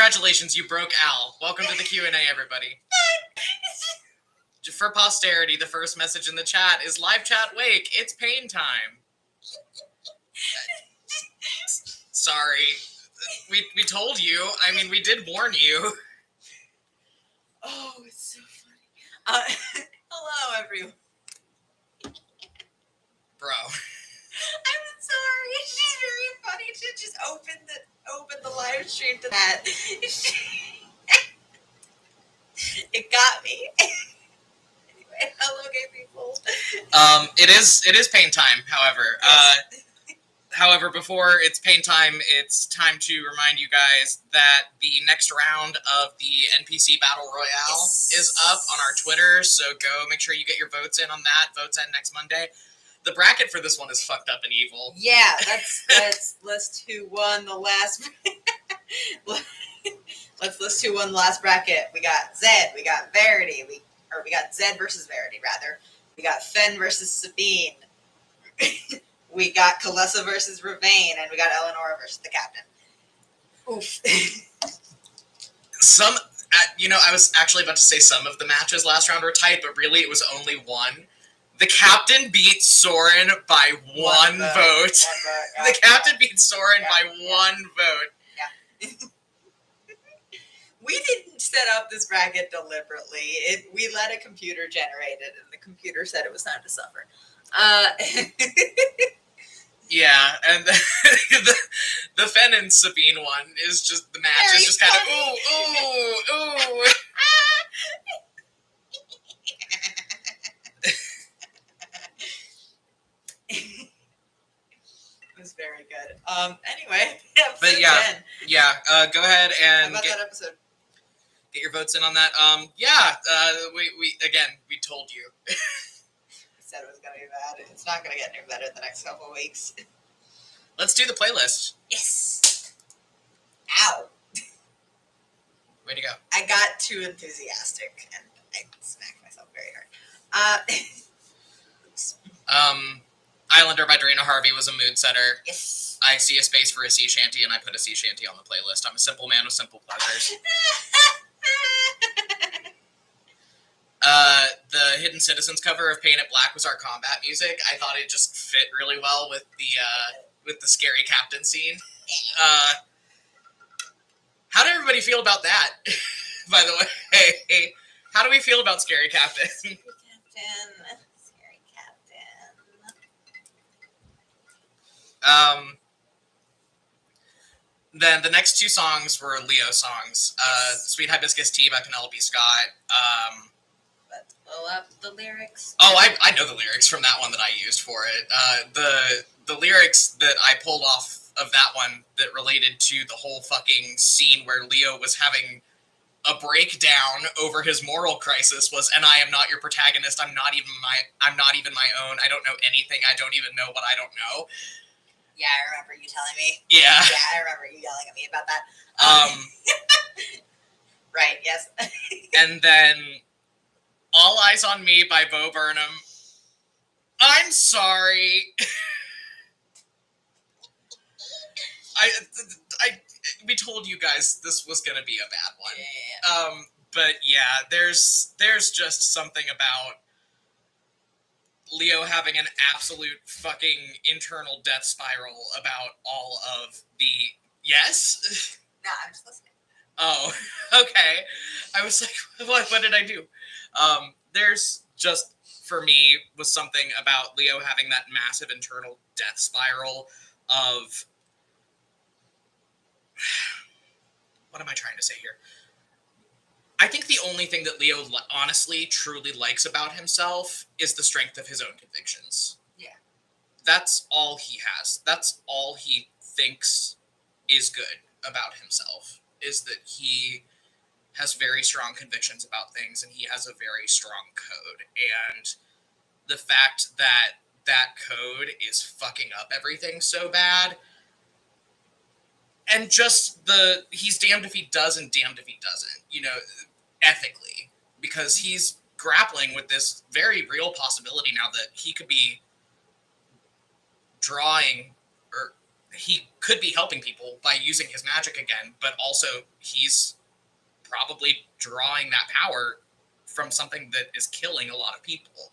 Congratulations, you broke Al. Welcome to the Q&A, everybody. For posterity, the first message in the chat is live chat wake. It's pain time. Sorry. We told you. I mean, we did warn you. Oh, it's so funny. Hello, everyone. Bro. I'm sorry. She's very funny. She just opened the live stream to that. It got me. Anyway, hello, gay people. It is pain time, however. Yes. However, before it's pain time, it's time to remind you guys that the next round of the NPC Battle Royale is up on our Twitter, so go make sure you get your votes in on that. Votes end next Monday. The bracket for this one is fucked up and evil. Yeah, let's list who won the last. Let's list who won the last bracket. We got Zed, we got Verity, we got Zed versus Verity rather. We got Fen versus Sabine. We got Kalessa versus Ravane, and we got Eleanor versus the Captain. Oof. I was actually about to say some of the matches last round were tight, but really it was only one. The Captain beat Soren by one vote. The Captain beat Soren by one vote. Yeah. We didn't set up this bracket deliberately. We let a computer generate it, and the computer said it was time to suffer. Yeah, and the Fen and Sabine one is just, the match is just kind of, ooh. It was very good. Anyway, but yeah, 10. Yeah. Go ahead and How about that episode? Get your votes in on that. We told you. We said it was gonna be bad. It's not gonna get any better the next couple of weeks. Let's do the playlist. Yes. Ow. Way to go. I got too enthusiastic and I smacked myself very hard. Oops. Islander by Drina Harvey was a mood setter. Yes. I see a space for a sea shanty, and I put a sea shanty on the playlist. I'm a simple man with simple pleasures. The Hidden Citizens cover of Paint It Black was our combat music. I thought it just fit really well with the scary captain scene. How did everybody feel about that? By the way, how do we feel about Scary Captain? Scary Captain. Then the next two songs were Leo songs. Sweet Hibiscus Tea by Penelope Scott. Let's blow up the lyrics. Oh, I know the lyrics from that one that I used for it. The lyrics that I pulled off of that one that related to the whole fucking scene where Leo was having a breakdown over his moral crisis was, and I am not your protagonist. I'm not even my own. I don't know anything. I don't even know what I don't know. Yeah, I remember you telling me. Yeah. Yeah, I remember you yelling at me about that. Right, yes. And then All Eyes on Me by Bo Burnham. I'm sorry. We told you guys this was going to be a bad one. Yeah. But yeah, there's just something about Leo having an absolute fucking internal death spiral about all of the... Yes? No, I'm just listening. Oh, okay. I was like, what did I do? There's just, for me, was something about Leo having that massive internal death spiral of... What am I trying to say here? I think the only thing that Leo honestly, truly likes about himself is the strength of his own convictions. Yeah. That's all he has. That's all he thinks is good about himself, is that he has very strong convictions about things and he has a very strong code. And the fact that that code is fucking up everything so bad, and just he's damned if he does and damned if he doesn't, ethically, because he's grappling with this very real possibility now that he could be drawing, or he could be helping people by using his magic again, but also he's probably drawing that power from something that is killing a lot of people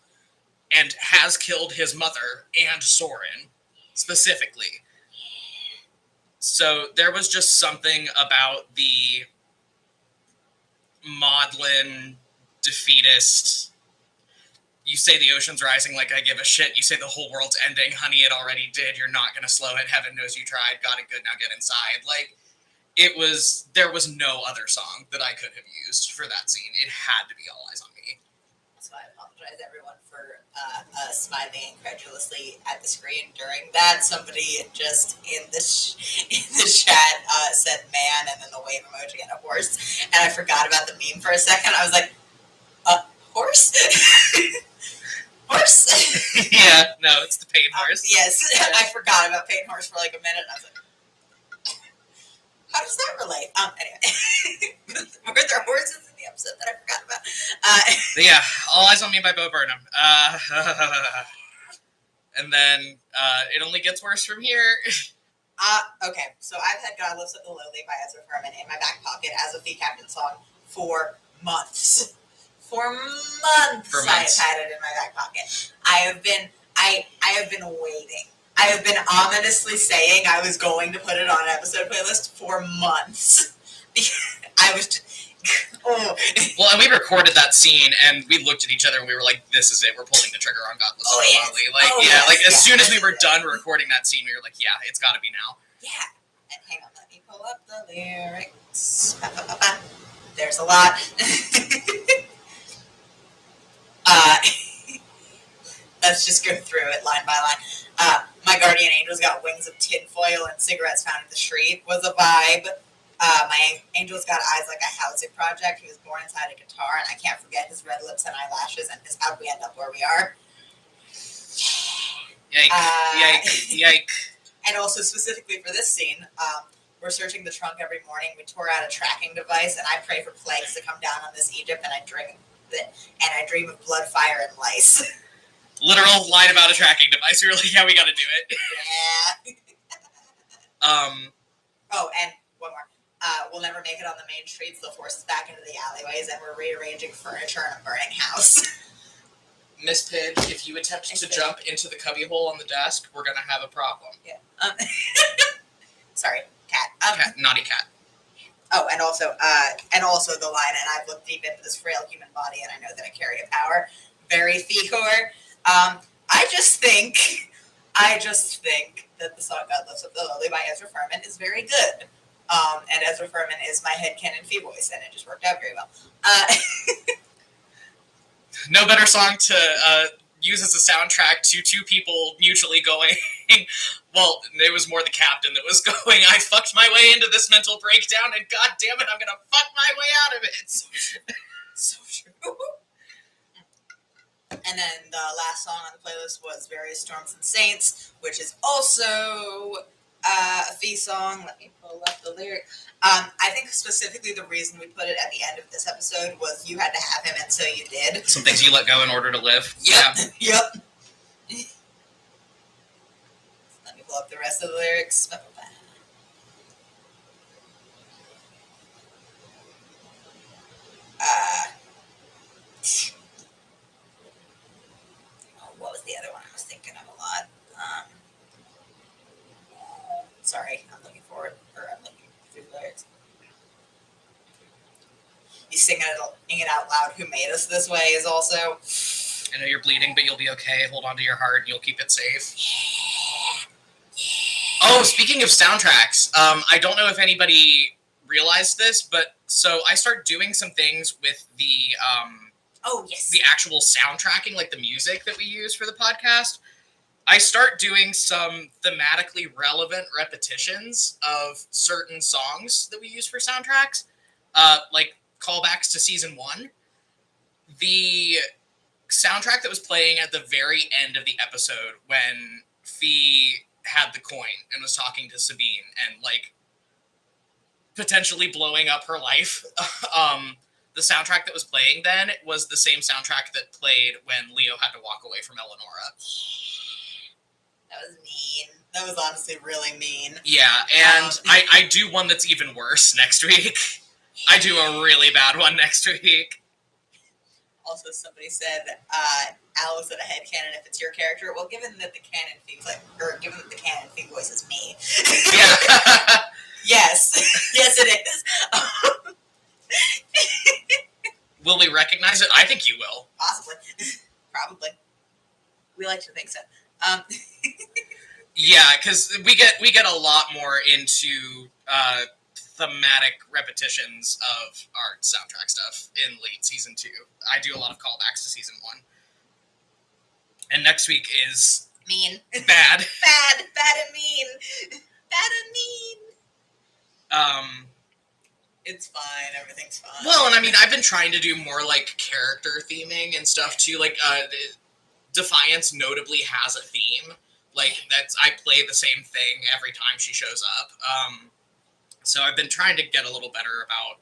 and has killed his mother and Soren specifically. So there was just something about the maudlin, defeatist, you say the ocean's rising like I give a shit, you say the whole world's ending, honey, it already did, you're not gonna slow it, heaven knows you tried, got it good, now get inside. Like, there was no other song that I could have used for that scene. It had to be All Eyes on Me. So I apologize, everyone, for smiling incredulously at the screen during that. Somebody just in the chat said "man" and then the wave emoji and a horse, and I forgot about the meme for a second. I was like, horse, horse. Yeah, no, it's the pain horse. Yes, I forgot about pain horse for like a minute. And I was like, how does that relate? Anyway, were there horses in the episode that I forgot about? Yeah, All Eyes on Me by Bo Burnham. And then it only gets worse from here. Okay, so I've had God Lives at the Lowly by Ezra Furman in my back pocket as a Fee Captain song for months. For months. I have had it in my back pocket. I have been waiting. I have been ominously saying I was going to put it on an episode playlist for months. I was just, oh. Well, and we recorded that scene, and we looked at each other, and we were like, "This is it. We're pulling the trigger on God Lives at the Lowly." Like, as soon as we were done recording that scene, we were like, "Yeah, it's got to be now." Yeah. And hang on, let me pull up the lyrics. There's a lot. Let's just go through it line by line. My guardian angel's got wings of tinfoil and cigarettes found in the street was a vibe. My angel's got eyes like a housing project. He was born inside a guitar, and I can't forget his red lips and eyelashes, and his how'd we end up where we are. Yike. And also specifically for this scene, we're searching the trunk every morning. We tore out a tracking device, and I pray for plagues to come down on this Egypt, and I dream of blood, fire, and lice. Literal line about a tracking device. We were like, yeah, we got to do it. Yeah. Oh, and one more. We'll never make it on the main streets. They'll force us back into the alleyways, and we're rearranging furniture in a burning house. Miss Pidge, if you attempt to jump into the cubbyhole on the desk, we're going to have a problem. Yeah. Sorry, cat. Cat. Naughty cat. Oh, and also the line, and I've looked deep into this frail human body, and I know that I carry a power. Very Fihor. I just think that the song God Lives at the Lowly by Ezra Furman is very good. And Ezra Furman is my headcanon Fee voice, and it just worked out very well. No better song to use as a soundtrack to two people mutually going, well, it was more the captain that was going, I fucked my way into this mental breakdown, and god damn it, I'm going to fuck my way out of it. So true. And then the last song on the playlist was Various Storms and Saints, which is also a Fee song. Let me pull up the lyric. I think specifically the reason we put it at the end of this episode was you had to have him, and so you did. Some things you let go in order to live. Yep. Yeah. Yep. Let me pull up the rest of the lyrics. What was the other one I was thinking of a lot? Sorry, I'm looking through the lyrics. You singing it out loud. Who made us this way is also. I know you're bleeding, but you'll be okay. Hold on to your heart, and you'll keep it safe. Oh, speaking of soundtracks, I don't know if anybody realized this, but so I start doing some things with the the actual soundtracking, like the music that we use for the podcast. I start doing some thematically relevant repetitions of certain songs that we use for soundtracks, like callbacks to season 1. The soundtrack that was playing at the very end of the episode when Fee had the coin and was talking to Sabine and like potentially blowing up her life. The soundtrack that was playing then was the same soundtrack that played when Leo had to walk away from Eleonora. That was mean. That That was honestly really mean. Yeah, and I do one that's even worse next week. I do a really bad one next week. Also, somebody said, Al was at a headcanon if it's your character. Well, given that the canon theme voice is me. Yeah. Yes. Yes, it is. Will we recognize it? I think you will. Possibly. Probably. We like to think so. Yeah, because we get a lot more into thematic repetitions of our soundtrack stuff in late season 2. I do a lot of callbacks to season 1. And next week is mean. Bad. Bad and mean. Bad and mean. It's fine. Everything's fine. Well, and I mean, I've been trying to do more like character theming and stuff too. Like, Defiance notably has a theme. Like, I play the same thing every time she shows up. So I've been trying to get a little better about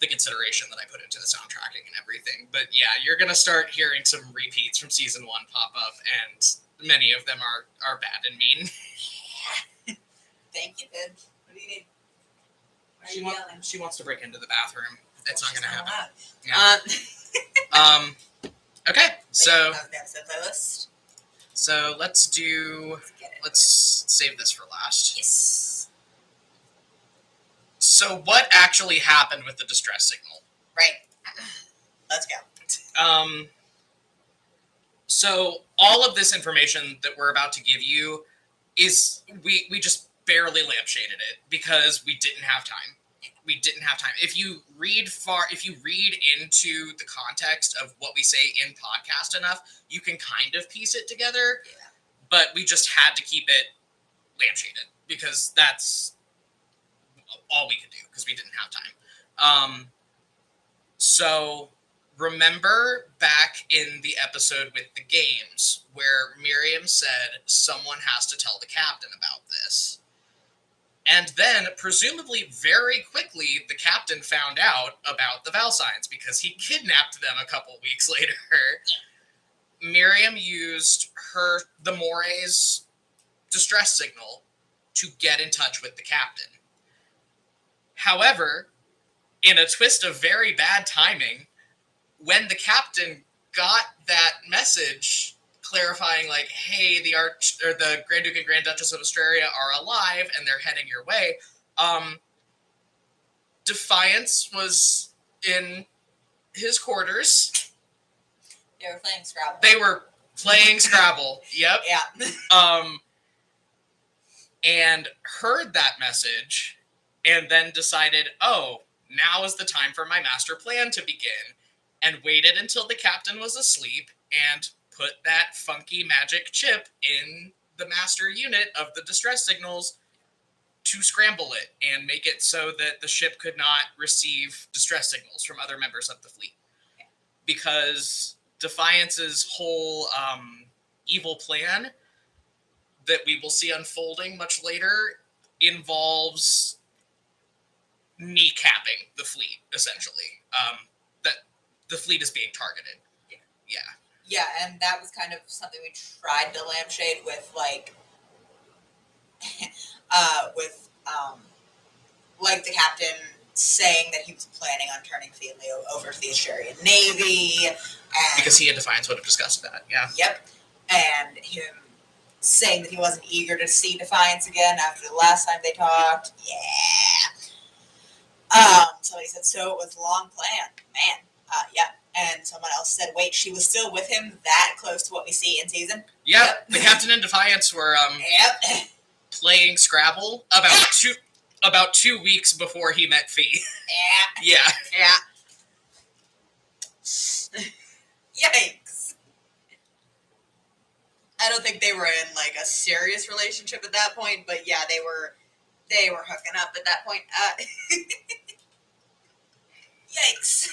the consideration that I put into the soundtracking and everything. But yeah, you're gonna start hearing some repeats from season 1 pop up, and many of them are bad and mean. Thank you, babe. What do you need? Why are you yelling? She wants to break into the bathroom. It's not gonna happen. Yeah. Okay, so that was the episode playlist. So let's save this for last. Yes. So what actually happened with the distress signal? Right. Let's go. So all of this information that we're about to give you is we just barely lampshaded it because we didn't have time. We didn't have time. If you read into the context of what we say in podcast enough, you can kind of piece it together. Yeah. But we just had to keep it lampshaded because that's all we could do because we didn't have time. So remember back in the episode with the games where Miriam said someone has to tell the captain about this. And then, presumably very quickly, the captain found out about the Valsigns because he kidnapped them a couple weeks later. Yeah. Miriam used the Moray's distress signal to get in touch with the captain. However, in a twist of very bad timing, when the captain got that message clarifying, like, hey, the Grand Duke and Grand Duchess of Australia are alive and they're heading your way, Defiance was in his quarters. They were playing Scrabble. They were playing Scrabble. Yep. Yeah. And heard that message and then decided, oh, now is the time for my master plan to begin, and waited until the captain was asleep and put that funky magic chip in the master unit of the distress signals to scramble it and make it so that the ship could not receive distress signals from other members of the fleet. Because Defiance's whole evil plan that we will see unfolding much later involves kneecapping the fleet, essentially. That the fleet is being targeted. Yeah. Yeah, and that was kind of something we tried to lampshade with, like, like the captain saying that he was planning on turning Theonleo over to the Australian Navy. And, because he and Defiance would have discussed that, yeah. Yep. And him saying that he wasn't eager to see Defiance again after the last time they talked. Yeah. Somebody said, so it was a long plan. Man. Yeah. And someone else said, wait, she was still with him that close to what we see in season? Yep. The captain and Defiance were playing Scrabble about 2 weeks before he met Fee. Yeah. Yeah. Yikes. I don't think they were in, like, a serious relationship at that point, but yeah, they were hooking up at that point. Yikes.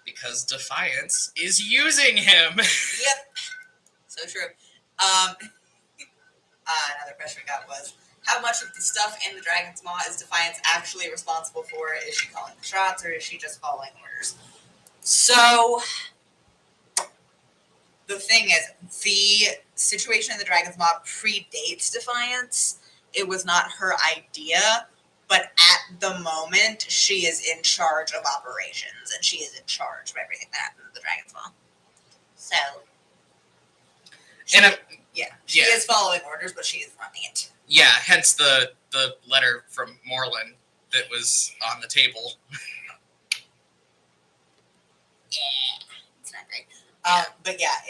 Because Defiance is using him. Yep. So true. Another question we got was, how much of the stuff in the Dragon's Maw is Defiance actually responsible for? Is she calling the shots, or is she just following orders? So, the thing is, the situation in the Dragon's Maw predates Defiance. It was not her idea, but at the moment, she is in charge of operations, and she is in charge of everything that happens in the Dragon's Maw. So, she is following orders, but she is running it. Yeah, hence the letter from Morlin that was on the table. Yeah, it's not great. But yeah,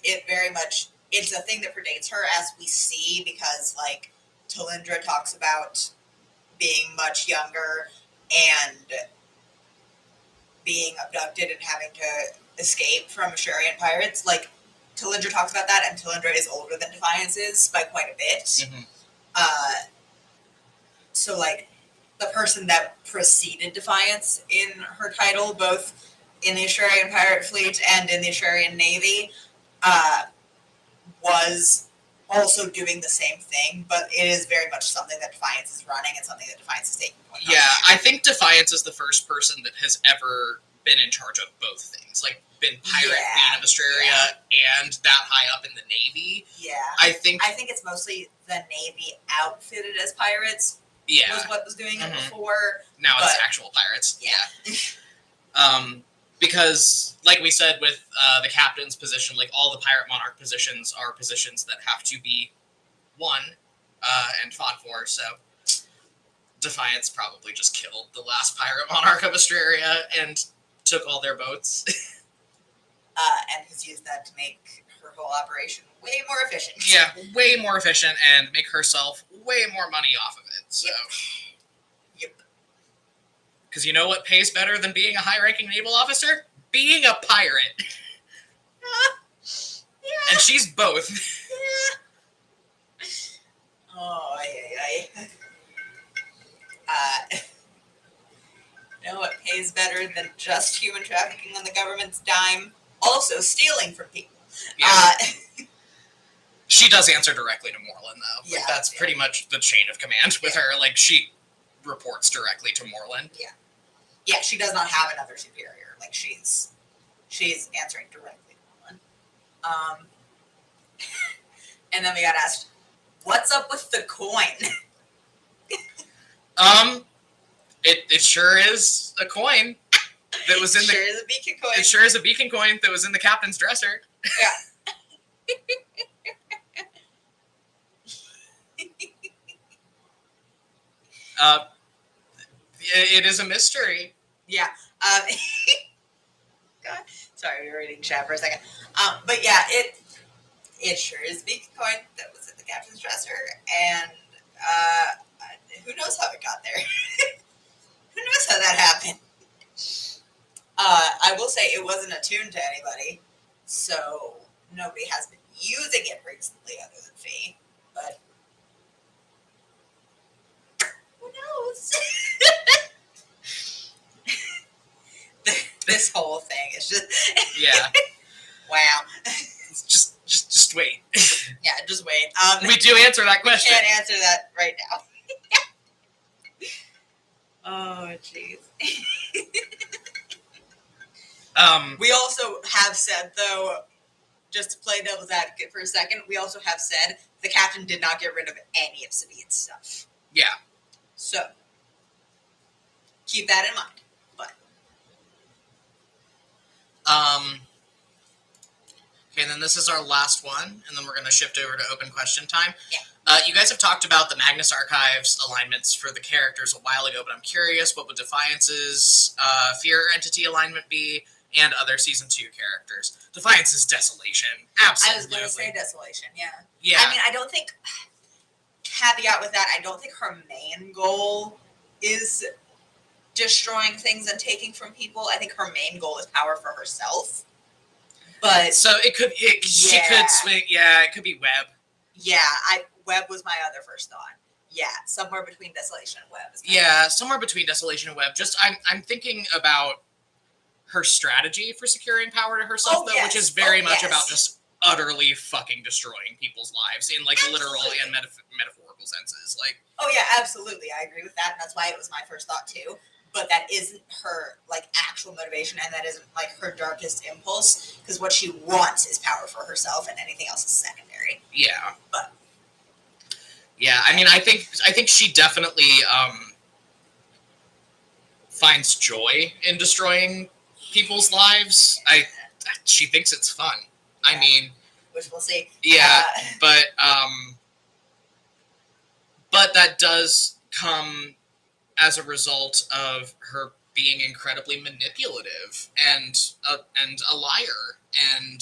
it very much, it's a thing that predates her, as we see, because like Talindra talks about being much younger and being abducted and having to escape from Ashurian pirates. Like Talindra talks about that, and Talindra is older than Defiance is by quite a bit. Mm-hmm. So like the person that preceded Defiance in her title, both in the Ashurian pirate fleet and in the Ashurian navy, was also doing the same thing, but it is very much something that Defiance is running and something that Defiance is taking point on. Yeah, I think Defiance is the first person that has ever been in charge of both things, like been Pirate Queen of Australia and that high up in the Navy. Yeah. I think it's mostly the Navy outfitted as pirates. Yeah. Was what was doing it before. Now it's actual pirates. Yeah. Because, like we said with the captain's position, like all the Pirate Monarch positions are positions that have to be won and fought for, so Defiance probably just killed the last Pirate Monarch of Australia and took all their boats. And has used that to make her whole operation way more efficient. Yeah, way more efficient and make herself way more money off of it, so... Yep. Because you know what pays better than being a high-ranking naval officer? Being a pirate. Yeah. And she's both. Yeah. Oh, you know what pays better than just human trafficking on the government's dime? Also stealing from people. Yeah. She does answer directly to Morlin, though. Yeah. Like, that's pretty much the chain of command with her. Like, she reports directly to Morlin. Yeah. Yeah, she does not have another superior. Like, she's answering directly to Morlin. And then we got asked, what's up with the coin? It sure is a coin that was in the... Sure is a beacon coin. It sure is a beacon coin that was in the captain's dresser. Yeah. It is a mystery. Yeah. God. Sorry, we were reading chat for a second. But yeah, it sure is a beacon coin that was in the captain's dresser, and who knows how it got there? Who knows how that happened? I will say it wasn't attuned to anybody, so nobody has been using it recently other than Fee, but who knows? This whole thing is just... Yeah. Wow. Just wait. Yeah, just wait. We do answer that question. We can't answer that right now. Oh, jeez. We also have said, though, just to play devil's advocate for a second, we also have said the captain did not get rid of any of Sabine's stuff. Yeah. So, keep that in mind. But okay, and then this is our last one, and then we're going to shift over to open question time. Yeah. You guys have talked about the Magnus Archives alignments for the characters a while ago, but I'm curious, what would Defiance's Fear Entity alignment be, and other Season 2 characters? Defiance's Desolation. Absolutely. I was going to say Desolation, yeah. Yeah. I mean, I don't think... Caveat with that, I don't think her main goal is destroying things and taking from people. I think her main goal is power for herself. But... So she could swing... Yeah, it could be Web. Yeah, Web was my other first thought. Yeah, somewhere between Desolation and Web. Yeah, somewhere between Desolation and Web. Just, I'm thinking about her strategy for securing power to herself, though, which is very much about just utterly fucking destroying people's lives in, like, literal and metaphorical senses. Like, oh, yeah, absolutely. I agree with that, and that's why it was my first thought, too. but that isn't her like actual motivation, and that isn't like her darkest impulse, because what she wants is power for herself, and anything else is secondary. Yeah. But yeah, I mean, I think she definitely finds joy in destroying people's lives. She thinks it's fun. Yeah. I mean, which we'll see. Yeah, but that does come as a result of her being incredibly manipulative and a liar and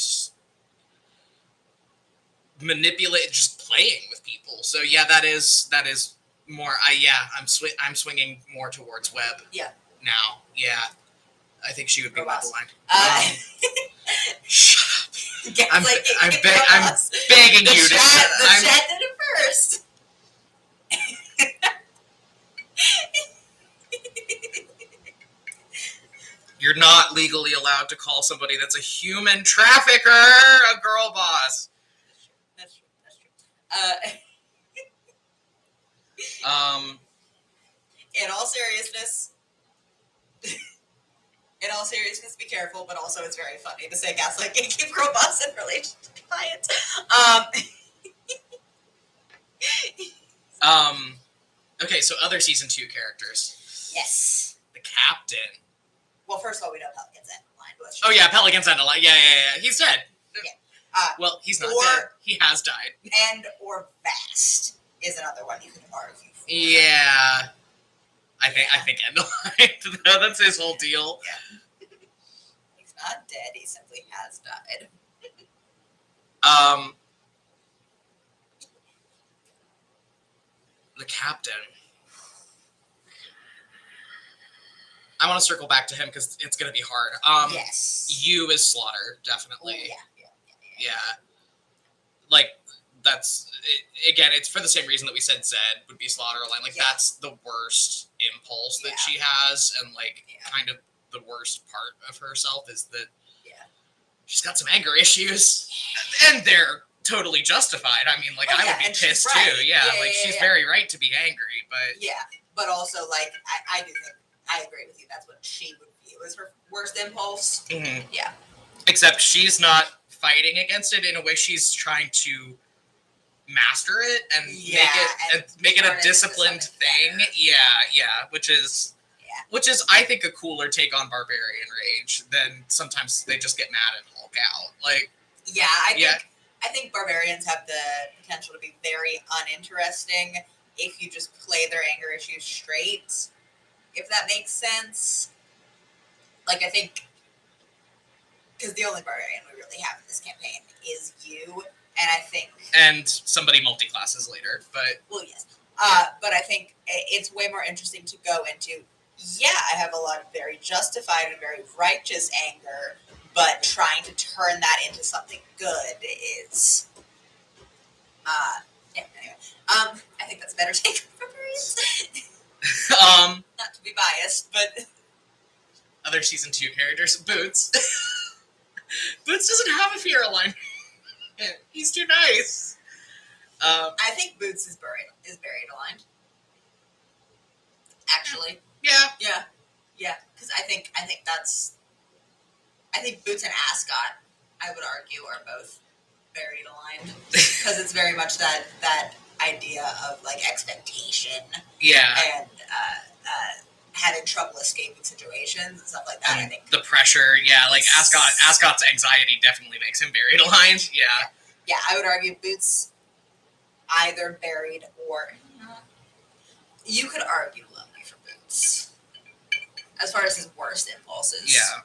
just playing with people. So yeah, that is more. I'm swinging more towards Webb. Yeah. Now, yeah, I think she would be Robots. Webb aligned. Shut up. Yeah, I'm begging you to. The chat did it first. You're not legally allowed to call somebody that's a human trafficker a girl boss. That's true. In all seriousness, be careful, but also it's very funny to say gaslight gatekeep girl boss in relation to clients. Okay, so other season 2 characters. Yes. The captain. Well, first of all, we know Pelican's end of line. Oh yeah, Pelican's end of line. Yeah. He's dead. Yeah. Well, he's not dead. He has died. And or Vast is another one you could argue for. Yeah. I think end of line. That's his whole deal. Yeah. He's not dead. He simply has died. The captain. I want to circle back to him because it's going to be hard. Yes. You is Slaughter, definitely. Yeah. Like, that's... again, it's for the same reason that we said Zed would be Slaughter. Like, that's the worst impulse that she has, and, like, kind of the worst part of herself is that she's got some anger issues, and they're totally justified. I mean, like, I would be pissed, too. Yeah, she's very right to be angry, but... Yeah, but also, like, I do think I agree with you. That's what she would view as her worst impulse. Mm-hmm. Yeah. Except she's not fighting against it in a way. She's trying to master it and make it a disciplined thing. Better. Yeah. Which is I think a cooler take on barbarian rage than sometimes they just get mad and Hulk out. Like I think barbarians have the potential to be very uninteresting if you just play their anger issues straight. If that makes sense. Like, I think, because the only barbarian we really have in this campaign is you, and I think... And somebody multi-classes later, but... Well, yes. But I think it's way more interesting to go into, I have a lot of very justified and very righteous anger, but trying to turn that into something good is... anyway. I think that's a better take on barbarians. Not to be biased, but other season 2 characters, Boots. Boots doesn't have a fear alignment. He's too nice. I think Boots is buried aligned. Actually, yeah. Because I think Boots and Ascot, I would argue, are both buried aligned because it's very much that idea of like expectation. Yeah. And having trouble escaping situations and stuff like that. And I think the pressure, like Ascot's anxiety definitely makes him buried aligned. Yeah. Yeah, I would argue Boots either buried or you could argue lonely for Boots as far as his worst impulses. Yeah.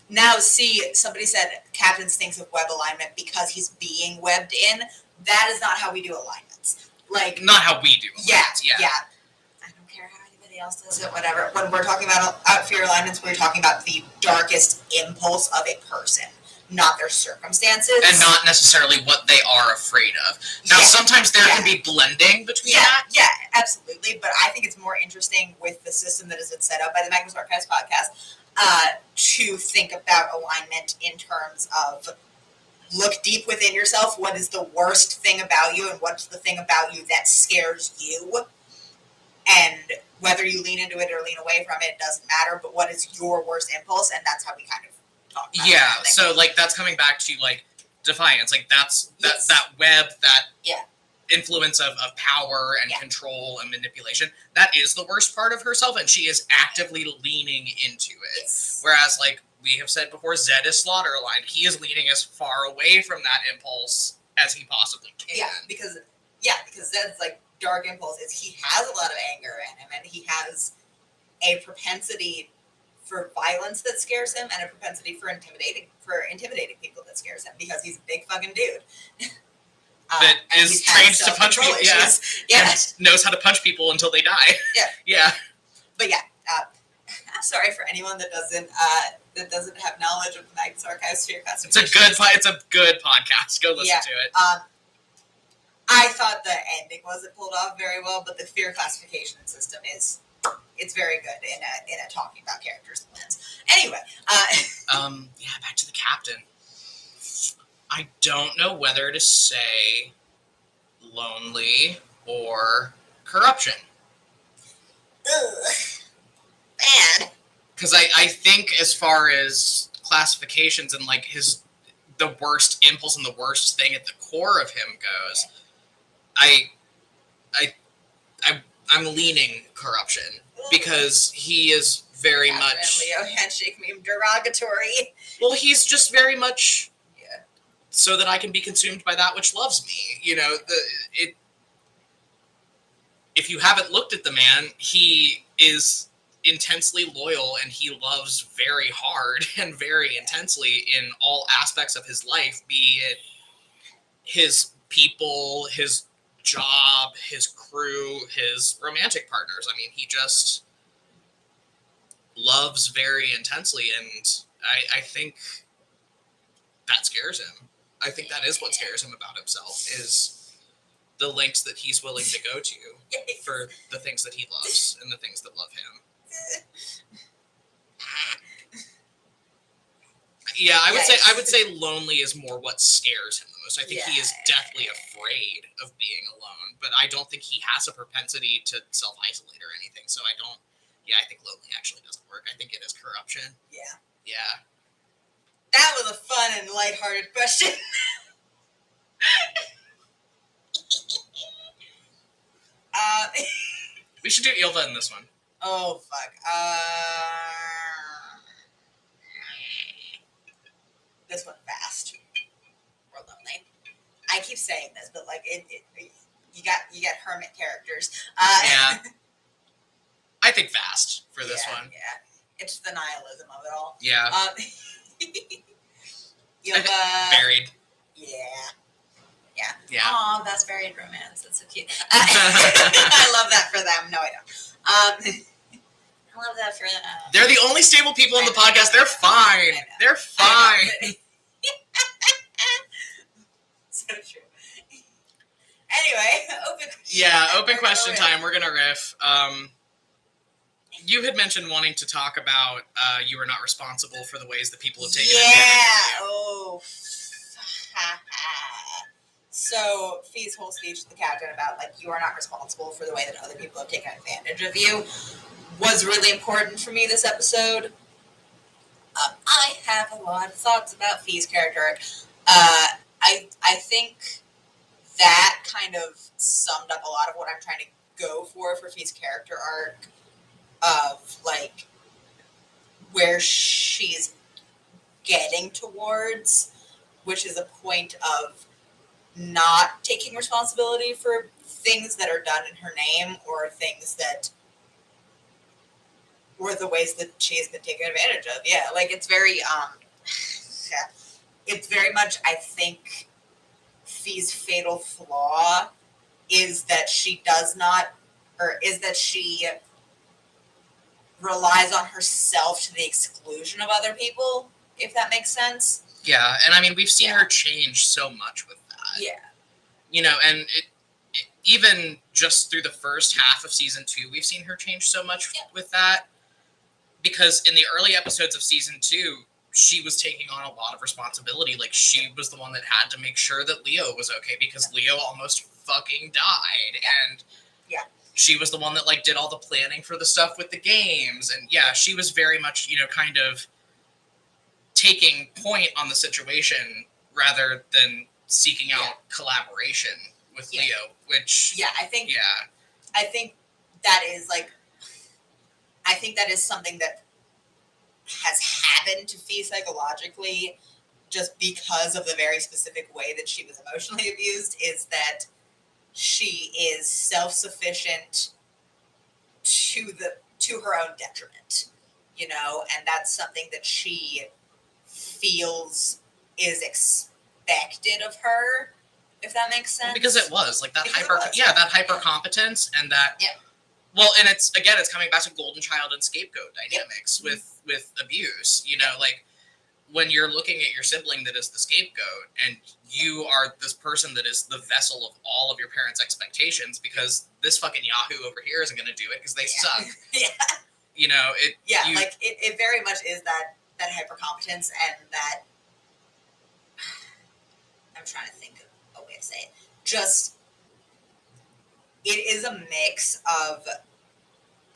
Now, see, somebody said Captain thinks of web alignment because he's being webbed in. That is not how we do alignments. Like, not how we do alignments. Yeah. I don't care how anybody else does it, whatever. When we're talking about fear alignments, we're talking about the darkest impulse of a person, not their circumstances. And not necessarily what they are afraid of. Now, sometimes there can be blending between that. Yeah, absolutely. But I think it's more interesting with the system that has been set up by the Magnus Archives podcast to think about alignment in terms of look deep within yourself. What is the worst thing about you, and what's the thing about you that scares you? And whether you lean into it or lean away from it doesn't matter. But what is your worst impulse? And that's how we kind of talk about it. So like that's coming back to like defiance. Like that's that web, that influence of power and control and manipulation. That is the worst part of herself, and she is actively leaning into it. Yes. Whereas, like we have said before, Zed is slaughterline. He is leaning as far away from that impulse as he possibly can. Because Zed's like dark impulse is he has a lot of anger in him, and he has a propensity for violence that scares him, and a propensity for intimidating people that scares him, because he's a big fucking dude. That is trained to punch people. Yeah. Knows how to punch people until they die. Yeah. But I'm sorry for anyone that doesn't have knowledge of the Magnus Archives Fear classification. It's a good podcast. Go listen to it. I thought the ending wasn't pulled off very well, but the fear classification system it's very good in a talking about characters lens. Anyway, back to the captain. I don't know whether to say lonely or corruption. Ugh. Bad. Because I think as far as classifications and like the worst impulse and the worst thing at the core of him goes, I'm leaning corruption, because he is very much Leo handshake meme derogatory. Well, he's just very much so that I can be consumed by that which loves me. You know, if you haven't looked at the man, he is intensely loyal, and he loves very hard and very intensely in all aspects of his life, be it his people, his job, his crew, his romantic partners. I mean, he just loves very intensely, and I think that scares him. I think that is what scares him about himself, is the lengths that he's willing to go to for the things that he loves and the things that love him. Yeah, I would say lonely is more what scares him the most. I think he is deathly afraid of being alone, but I don't think he has a propensity to self-isolate or anything. So I think lonely actually doesn't work. I think it is corruption. Yeah. That was a fun and lighthearted question. We should do Ilva in this one. Oh, fuck. This one fast. Or lonely. I keep saying this, but like you got hermit characters. I think fast for this one. Yeah. It's the nihilism of it all. Yeah. Buried. Yeah. Aw, that's buried romance. That's so cute. I love that for them. No, I don't. I love that for them. They're the only stable people in the podcast. They're fine. They're fine. So true. Anyway, open question. Yeah, open question time. We're gonna riff. You had mentioned wanting to talk about you are not responsible for the ways that people have taken advantage of you. Oh. So, Fee's whole speech to the captain about, like, you are not responsible for the way that other people have taken advantage of you was really important for me this episode. I have a lot of thoughts about Fee's character. I think that kind of summed up a lot of what I'm trying to go for Fee's character arc, of, like, where she's getting towards, which is a point of not taking responsibility for things that are done in her name, or things that were the ways that she has been taken advantage of. Yeah, like it's very, it's very much, I think, Fee's fatal flaw is that she relies on herself to the exclusion of other people, if that makes sense. Yeah, and I mean, we've seen her change so much with that. Yeah. You know, and it even just through the first half of season 2, we've seen her change so much with that. Because in the early episodes of season 2, she was taking on a lot of responsibility. Like, she was the one that had to make sure that Leo was okay, because Leo almost fucking died. And she was the one that, like, did all the planning for the stuff with the games. And yeah, she was very much, you know, kind of taking point on the situation rather than seeking out collaboration with Leo, which I think that is like, I think that is something that has happened to Fee psychologically, just because of the very specific way that she was emotionally abused, is that she is self-sufficient to her own detriment, you know, and that's something that she feels is expected of her, if that makes sense. Because it was like that that hyper competence, and that well, and it's coming back to golden child and scapegoat dynamics with abuse, you know, like when you're looking at your sibling that is the scapegoat, and you are this person that is the vessel of all of your parents' expectations, because this fucking Yahoo over here isn't going to do it because they suck. You know, it very much is that hypercompetence, and that, I'm trying to think of a way to say it. Just, it is a mix of,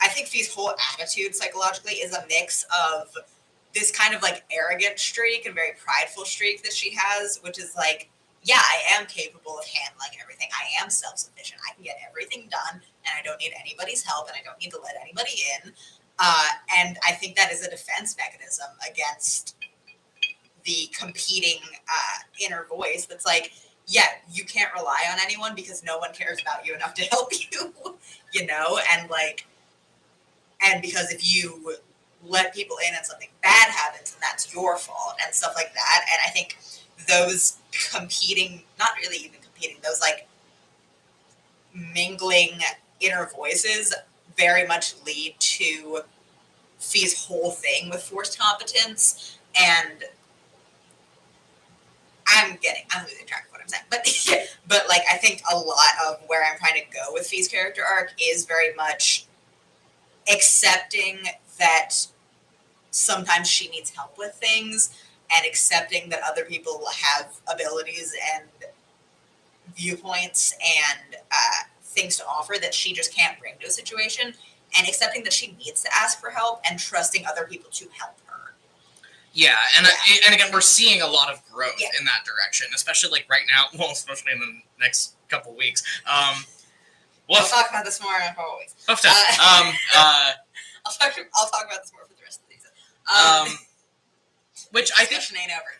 I think Fee's whole attitude psychologically is a mix of this kind of like arrogant streak and very prideful streak that she has, which is like, yeah, I am capable of handling everything. I am self-sufficient. I can get everything done, and I don't need anybody's help, and I don't need to let anybody in. And I think that is a defense mechanism against the competing inner voice that's like, yeah, you can't rely on anyone because no one cares about you enough to help you, you know? And like, and because if you let people in and something bad happens, and that's your fault and stuff like that. And I think those competing, not really even competing, those like mingling inner voices very much lead to Fee's whole thing with forced competence. And I'm losing track of what I'm saying, but like, I think a lot of where I'm trying to go with Fee's character arc is very much accepting that sometimes she needs help with things, and accepting that other people have abilities and viewpoints and things to offer that she just can't bring to a situation, and accepting that she needs to ask for help, and trusting other people to help her. Yeah, and again, we're seeing a lot of growth in that direction, especially like right now, well, especially in the next couple weeks. We'll talk about this more in a couple weeks. I'll talk about this more for the rest of the season. Which I think ain't over.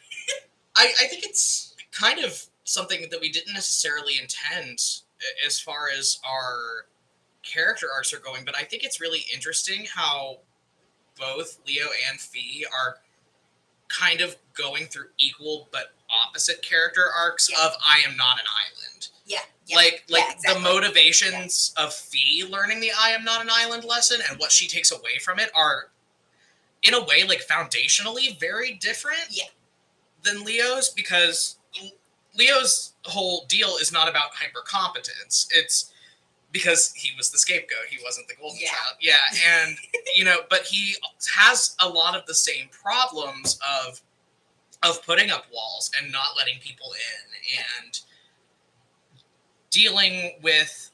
I think it's kind of something that we didn't necessarily intend as far as our character arcs are going, but I think it's really interesting how both Leo and Fee are kind of going through equal but opposite character arcs of I am not an island. Exactly. The motivations of Fee learning the I am not an island lesson and what she takes away from it are, in a way, like foundationally very different than Leo's, because Leo's whole deal is not about hypercompetence. It's because he was the scapegoat. He wasn't the golden child. Yeah, and, you know, but he has a lot of the same problems of putting up walls and not letting people in, and dealing with,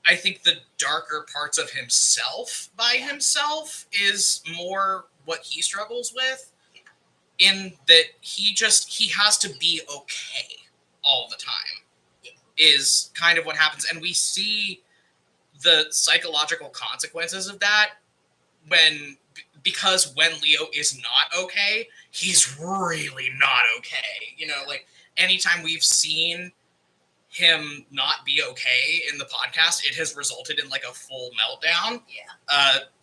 I think, the darker parts of himself by himself is more what he struggles with, in that he has to be okay all the time, is kind of what happens. And we see the psychological consequences of that because when Leo is not okay, he's really not okay. You know, like, anytime we've seen him not be okay in the podcast, it has resulted in like a full meltdown.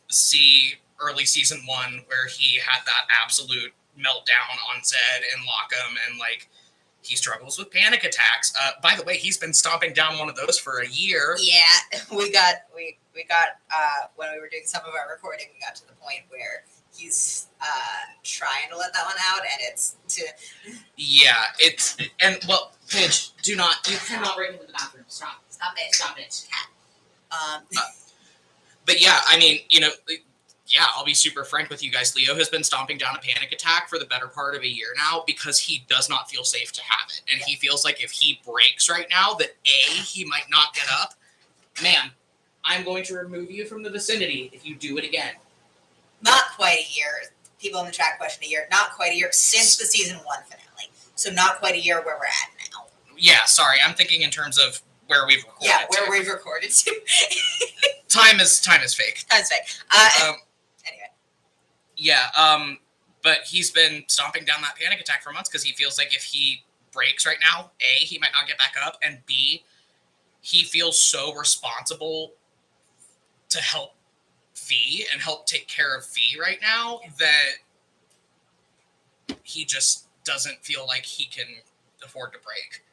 See early season 1, where he had that absolute meltdown on Zed and Lockham, and like, he struggles with panic attacks. By the way, he's been stomping down one of those for a year. Yeah, we got when we were doing some of our recording, we got to the point where he's trying to let that one out, and it's Paige, you cannot bring him to the bathroom. Stop it. Cat. But yeah, I mean, you know, yeah, I'll be super frank with you guys. Leo has been stomping down a panic attack for the better part of a year now because he does not feel safe to have it. And he feels like if he breaks right now, that A, he might not get up. Ma'am, I'm going to remove you from the vicinity if you do it again. Not quite a year. People in the chat question a year. Not quite a year since the season 1 finale. So not quite a year where we're at now. Yeah, sorry. I'm thinking in terms of where we've recorded. Yeah, where we've recorded to. Time is fake. Time's fake. Anyway. Yeah, but he's been stomping down that panic attack for months because he feels like if he breaks right now, A, he might not get back up, and B, he feels so responsible to help V and help take care of V right now that he just doesn't feel like he can afford to break.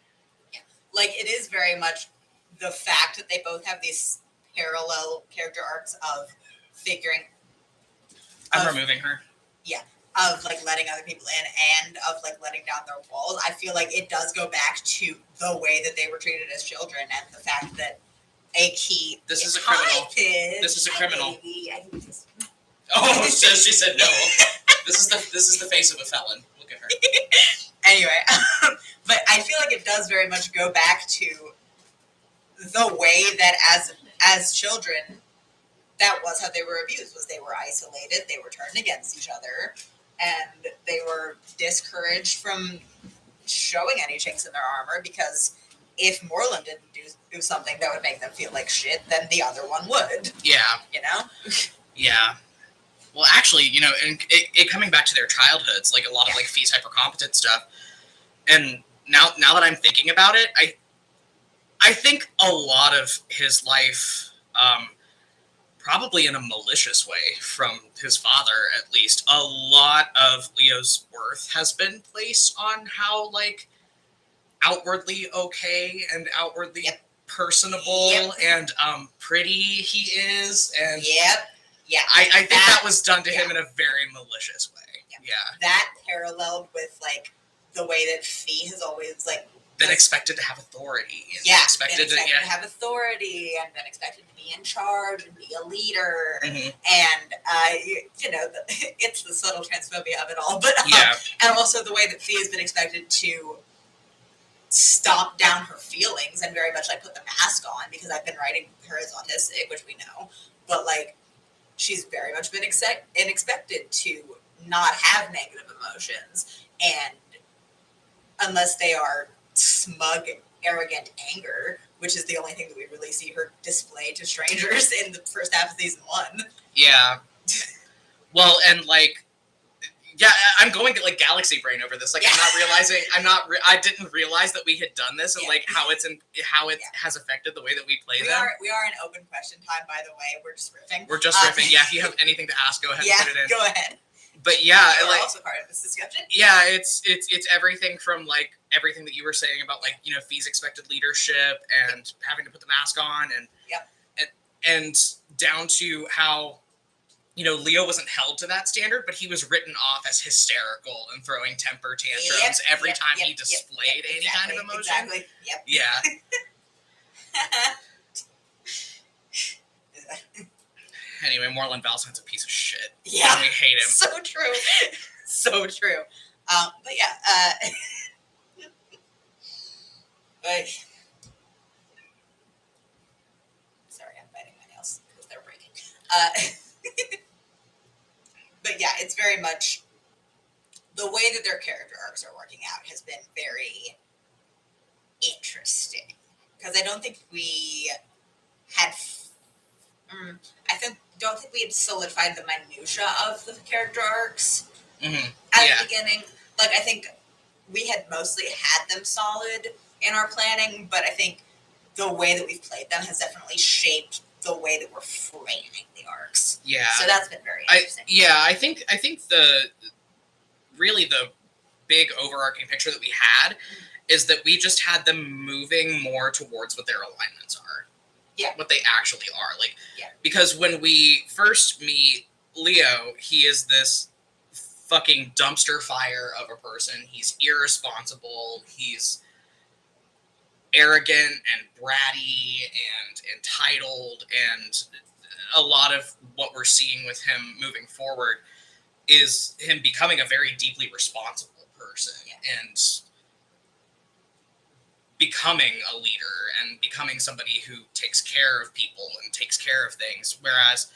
Yeah. Like, it is very much the fact that they both have these parallel character arcs of figuring... I'm removing her. Yeah, of, like, letting other people in and of, like, letting down their walls. I feel like it does go back to the way that they were treated as children and the fact that a key... This is a criminal. This is a criminal. Oh, so she said no. This is the face of a felon. Look at her. Anyway, but I feel like it does very much go back to the way that as children, that was how they were abused, was they were isolated, they were turned against each other, and they were discouraged from showing any chinks in their armor because if Moreland didn't do something that would make them feel like shit, then the other one would. Yeah. You know? Yeah. Well, actually, you know, and it coming back to their childhoods, like a lot of like Fee's hypercompetent stuff, and now that I'm thinking about it, I think a lot of his life, probably in a malicious way from his father, at least, a lot of Leo's worth has been placed on how like outwardly okay and outwardly personable and pretty he is, and yeah, I think that was done to him in a very malicious way. Yeah. That paralleled with like the way that Fee has always like been expected to have authority. And expected to have authority and been expected to be in charge and be a leader. Mm-hmm. And you know, it's the subtle transphobia of it all, but and also the way that Fee has been expected to stomp down her feelings and very much like put the mask on, because I've been writing her as autistic, which we know, but like she's very much been expected to not have negative emotions, and unless they are smug, arrogant anger, which is the only thing that we really see her display to strangers in the first half of season 1. Yeah. Well, and like, yeah, I'm going to like galaxy brain over this. Like, I didn't realize that we had done this and like how it has affected the way that we play them. We are in open question time, by the way. We're just riffing. Riffing. Yeah, if you have anything to ask, go ahead and put it in. Go ahead. But yeah, you're like also part of this discussion. Yeah, it's everything from like everything that you were saying about like, you know, Fee's expected leadership and having to put the mask on and down to how, you know, Leo wasn't held to that standard, but he was written off as hysterical and throwing temper tantrums every time he displayed any kind of emotion. Exactly. Yep. Yeah. Anyway, Moreland Valsine's a piece of shit. Yeah. And we hate him. So true. So true. But yeah, but sorry, I'm biting my nails because they're breaking. But yeah, it's very much the way that their character arcs are working out has been very interesting, because I don't think we had. Don't think we had solidified the minutia of the character arcs at the beginning. Like, I think we had mostly had them solid in our planning, but I think the way that we've played them has definitely shaped the way that we're framing the arcs. Yeah. So that's been very interesting. I think the big overarching picture that we had is that we just had them moving more towards what their alignments are. Yeah. What they actually are. Like, because when we first meet Leo, he is this fucking dumpster fire of a person. He's irresponsible. He's arrogant and bratty and entitled and a lot of what we're seeing with him moving forward is him becoming a very deeply responsible person and becoming a leader and becoming somebody who takes care of people and takes care of things. Whereas,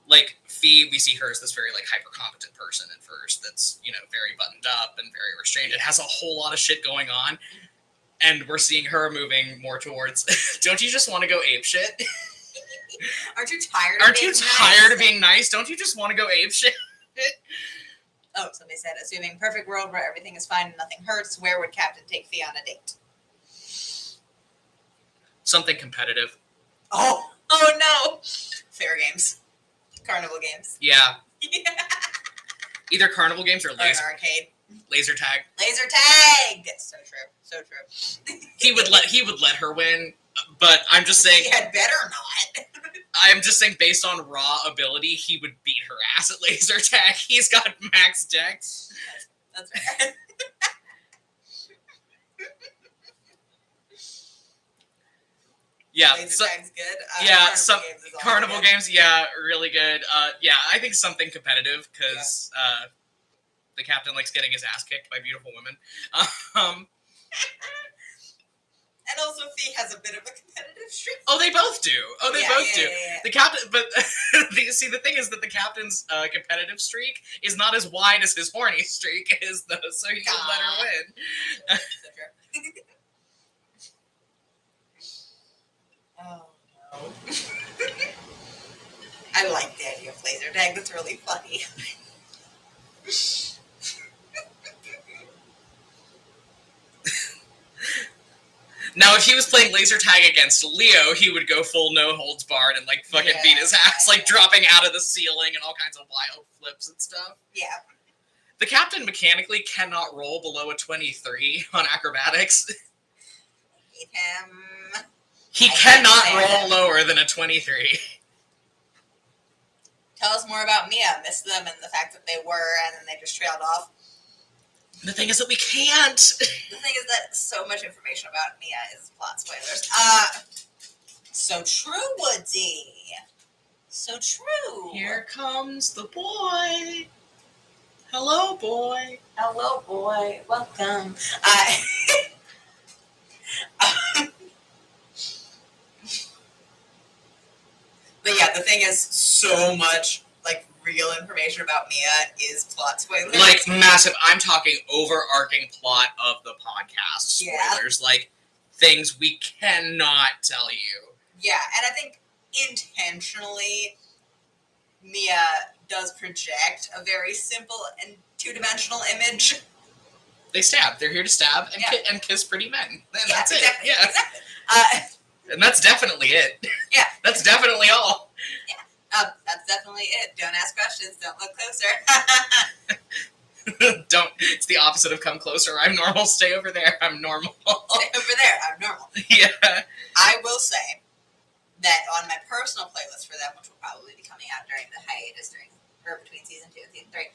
like, Fee, we see her as this very, like, hyper-competent person at first that's, you know, very buttoned up and very restrained. It has a whole lot of shit going on. And we're seeing her moving more towards, don't you just want to go apeshit? Aren't you tired of being nice? Don't you just want to go apeshit? Oh, somebody said, assuming perfect world where everything is fine and nothing hurts, where would Captain take Fee on a date? Something competitive. Oh no! Fair games. Carnival games. Yeah. Either carnival games or an arcade. Laser tag. Laser tag! So true. So true. He would let her win, but I'm just saying... He had better not. I'm just saying, based on raw ability, he would beat her ass at laser tag. He's got max dex. That's right. Yeah, laser tag's good. Carnival games, yeah, really good. Yeah, I think something competitive because the captain likes getting his ass kicked by beautiful women. And also, Fee has a bit of a competitive streak. Oh, they both do. Yeah. The captain, but see, the thing is that the captain's competitive streak is not as wide as his horny streak is, though. So he can let her win. Oh no! I like the idea of laser tag. That's really funny. Now, if he was playing laser tag against Leo, he would go full no holds barred and like fucking beat his ass, like dropping out of the ceiling and all kinds of wild flips and stuff. Yeah. The captain mechanically cannot roll below a 23 on acrobatics. Hate him. He cannot roll lower than a 23. Tell us more about Mia. Missed them and the fact that they were, and then they just trailed off. The thing is that we can't. The thing is that so much information about Mia is plot spoilers. So true, Woodsy. So true. Here comes the boy. Hello, boy. Hello, boy. Welcome. But yeah, the thing is, so much like real information about Mia is plot spoilers. Like massive. I'm talking overarching plot of the podcast spoilers. Yeah. Like things we cannot tell you. Yeah, and I think intentionally, Mia does project a very simple and two-dimensional image. They stab. They're here to stab and kiss pretty men. And that's exactly, it. Yeah. Exactly. And that's definitely it. Yeah. That's definitely all. Yeah. That's definitely it. Don't ask questions. Don't look closer. Don't. It's the opposite of come closer. I'm normal. Stay over there. I'm normal. Stay over there. I'm normal. Yeah. I will say that on my personal playlist for them, which will probably be coming out during the hiatus between season 2 and season 3,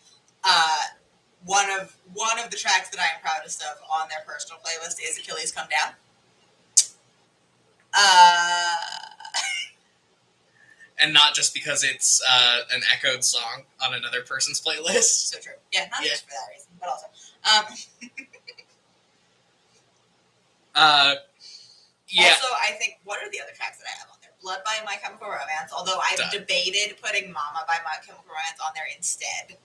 one of the tracks that I am proudest of on their personal playlist is Achilles Come Down. And not just because it's an echoed song on another person's playlist. So true. Yeah, not just for that reason, but also. Yeah. Also, I think, what are the other tracks that I have on there? Blood by My Chemical Romance, although I've debated putting Mama by My Chemical Romance on there instead.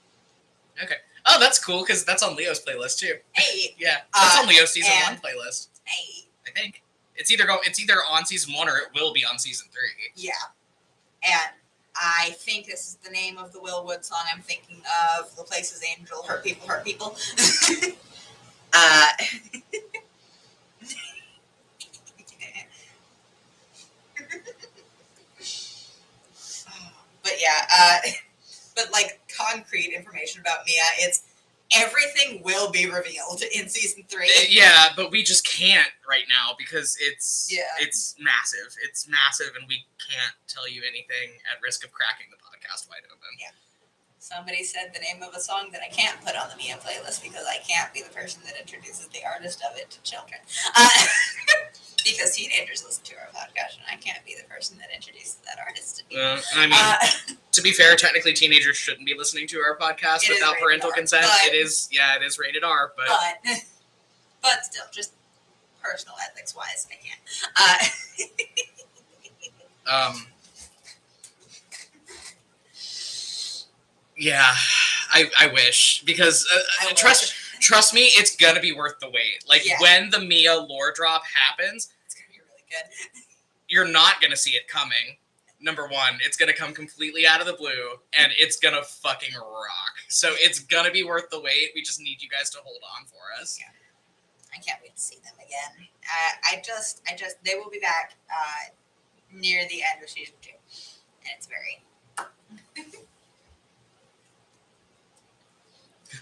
Okay. Oh, that's cool, because that's on Leo's playlist, too. Hey. Yeah. That's on Leo's season 1 playlist. Hey. I think. It's either on season 1 or it will be on season 3. Yeah. And I think this is the name of the Will Wood song I'm thinking of. The Place is Angel, Hurt People, Hurt People. But yeah, but like concrete information about Mia, it's everything will be revealed in season 3. Yeah, but we just can't right now because it's massive. It's massive, and we can't tell you anything at risk of cracking the podcast wide open. Yeah. Somebody said the name of a song that I can't put on the Mia playlist because I can't be the person that introduces the artist of it to children. Because teenagers listen to our podcast, and I can't be the person that introduces that artist to me. I mean, to be fair, technically teenagers shouldn't be listening to our podcast without parental consent. It is rated R, but still, just personal ethics wise, I can't. Yeah, I wish, because trust me, it's gonna be worth the wait. Like, when the Mia lore drop happens, it's gonna be really good. You're not gonna see it coming. Number one, it's gonna come completely out of the blue, and it's gonna fucking rock. So it's gonna be worth the wait. We just need you guys to hold on for us. Yeah. I can't wait to see them again. They will be back near the end of season 2, and it's very.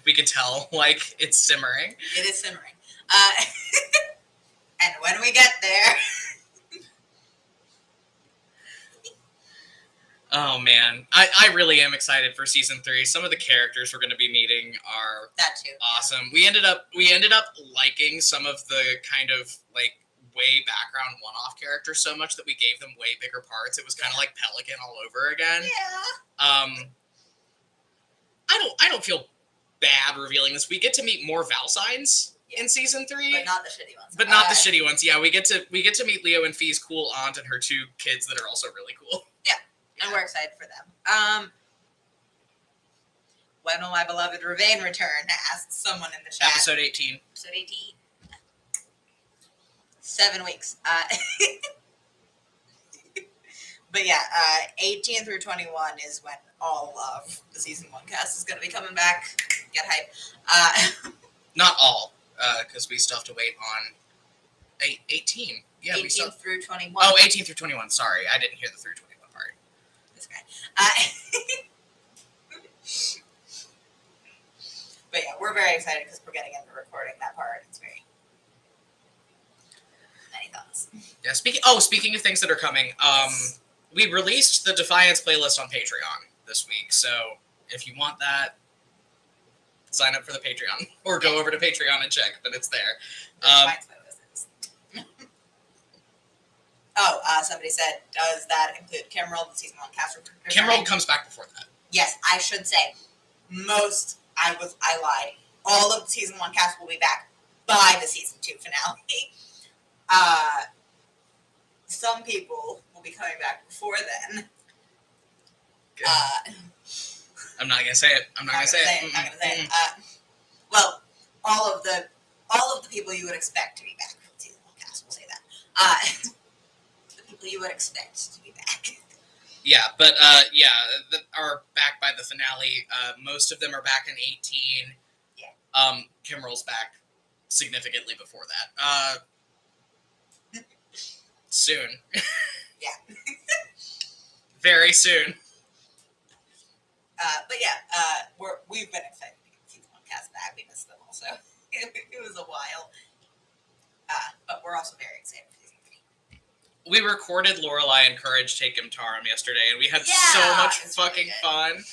We can tell, like, it's simmering. It is simmering. And when we get there. Oh man, I really am excited for season 3. Some of the characters we're going to be meeting are awesome. We ended up liking some of the kind of like way background one-off characters so much that we gave them way bigger parts. It was kind of like Pelican all over again. Yeah. I don't feel bad revealing this. We get to meet more Val signs in season 3, but not the shitty ones. But not the shitty ones. Yeah, we get to meet Leo and Fee's cool aunt and her 2 kids that are also really cool. Yeah. And we're excited for them. When will my beloved Ravain return? Asked someone in the chat. Episode 18. Episode 18. 7 weeks. But yeah, 18 through 21 is when all of the season 1 cast is going to be coming back. Get hype. Not all, because we still have to wait on 18. Yeah, 18 through 21. Oh, 18 through 21. Sorry, I didn't hear the through 21 part. This guy. But yeah, we're very excited because we're getting into recording that part. It's very many thoughts. Yeah. Speaking of things that are coming, we released the Defiance playlist on Patreon this week. So if you want that, sign up for the Patreon or go over to Patreon and check. But it's there. Somebody said, does that include Kimrold, the season 1 cast? Kimrold comes back before that. Yes, I should say. I lied. All of the season 1 cast will be back by the season 2 finale. Some people will be coming back before then. I'm not gonna say it. I'm not gonna say it. Well, all of the people you would expect to be back from season 1 cast will say that. The people you would expect to be back. Yeah, but are back by the finale. Most of them are back in 18. Yeah. Kimrold's back significantly before that. Soon. Yeah. Very soon. But yeah, we've been excited to get season 1 cast back. We missed them also. It was a while. But we're also very excited for season 3. We recorded Lorelai and Courage Take Him Tarum yesterday, and we had so much fucking fun.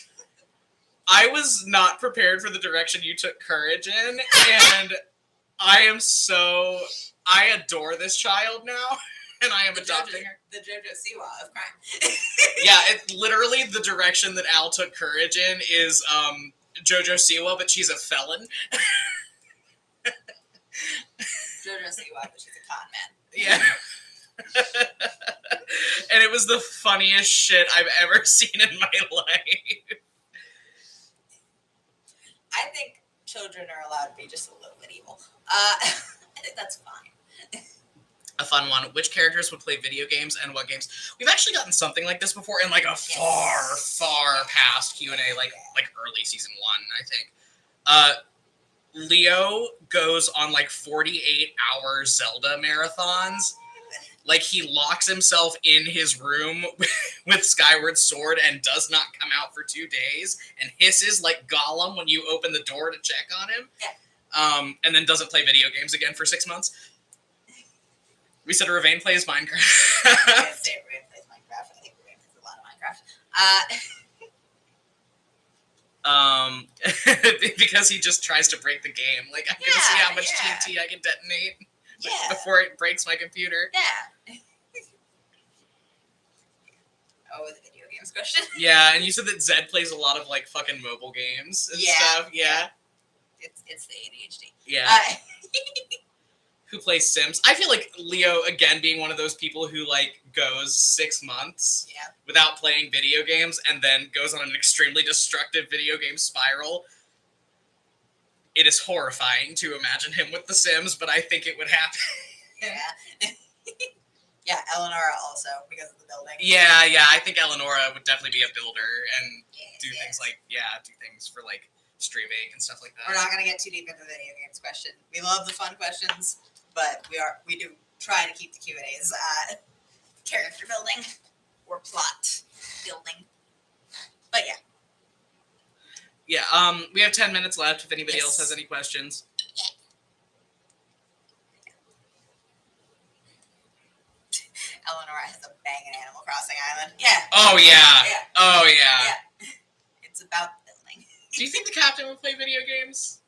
I was not prepared for the direction you took Courage in, and I adore this child now, and I am adopting her. The JoJo Siwa of crime. Yeah, it literally the direction that Al took Courage in is JoJo Siwa, but she's a felon. JoJo Siwa, but she's a con man. Yeah. And it was the funniest shit I've ever seen in my life. I think children are allowed to be just a little bit evil. I think that's fine. A fun one. Which characters would play video games and what games? We've actually gotten something like this before in like a far past Q&A, like early season 1, I think. Leo goes on like 48-hour Zelda marathons. Like, he locks himself in his room with Skyward Sword and does not come out for 2 days and hisses like Gollum when you open the door to check on him. Yeah. And then doesn't play video games again for 6 months. We said Ravain plays Minecraft. I can't say Ravain plays Minecraft. I think Ravain plays a lot of Minecraft. Because he just tries to break the game. Like, I'm going to see how much TNT I can detonate. Yeah. Before it breaks my computer. Yeah. Oh, the video games question. Yeah, and you said that Zed plays a lot of like fucking mobile games and stuff. Yeah. It's the ADHD. Yeah. Who plays Sims? I feel like Leo, again, being one of those people who like goes 6 months without playing video games and then goes on an extremely destructive video game spiral. It is horrifying to imagine him with The Sims, but I think it would happen. Yeah. Yeah, Eleonora also, because of the building. Yeah, I think Eleonora would definitely be a builder and do things like, do things for like streaming and stuff like that. We're not going to get too deep into the video games question. We love the fun questions, but we do try to keep the Q&As character building or plot building. But yeah. Yeah, we have 10 minutes left if anybody else has any questions. Eleonora has a banging Animal Crossing island. Yeah. Oh, yeah. Oh, yeah. It's about building. Do you think the captain would play video games?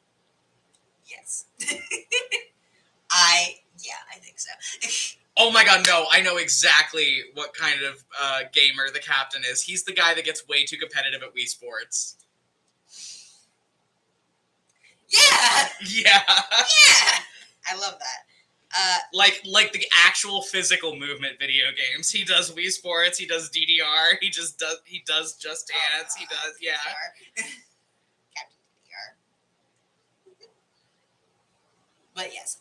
Yes. I think so. Oh my god, no. I know exactly what kind of gamer the captain is. He's the guy that gets way too competitive at Wii Sports. Yeah! Yeah. Yeah! I love that. Like the actual physical movement video games. He does Wii Sports, he does DDR, he does Just Dance, he does, yeah. Captain DDR. But yes,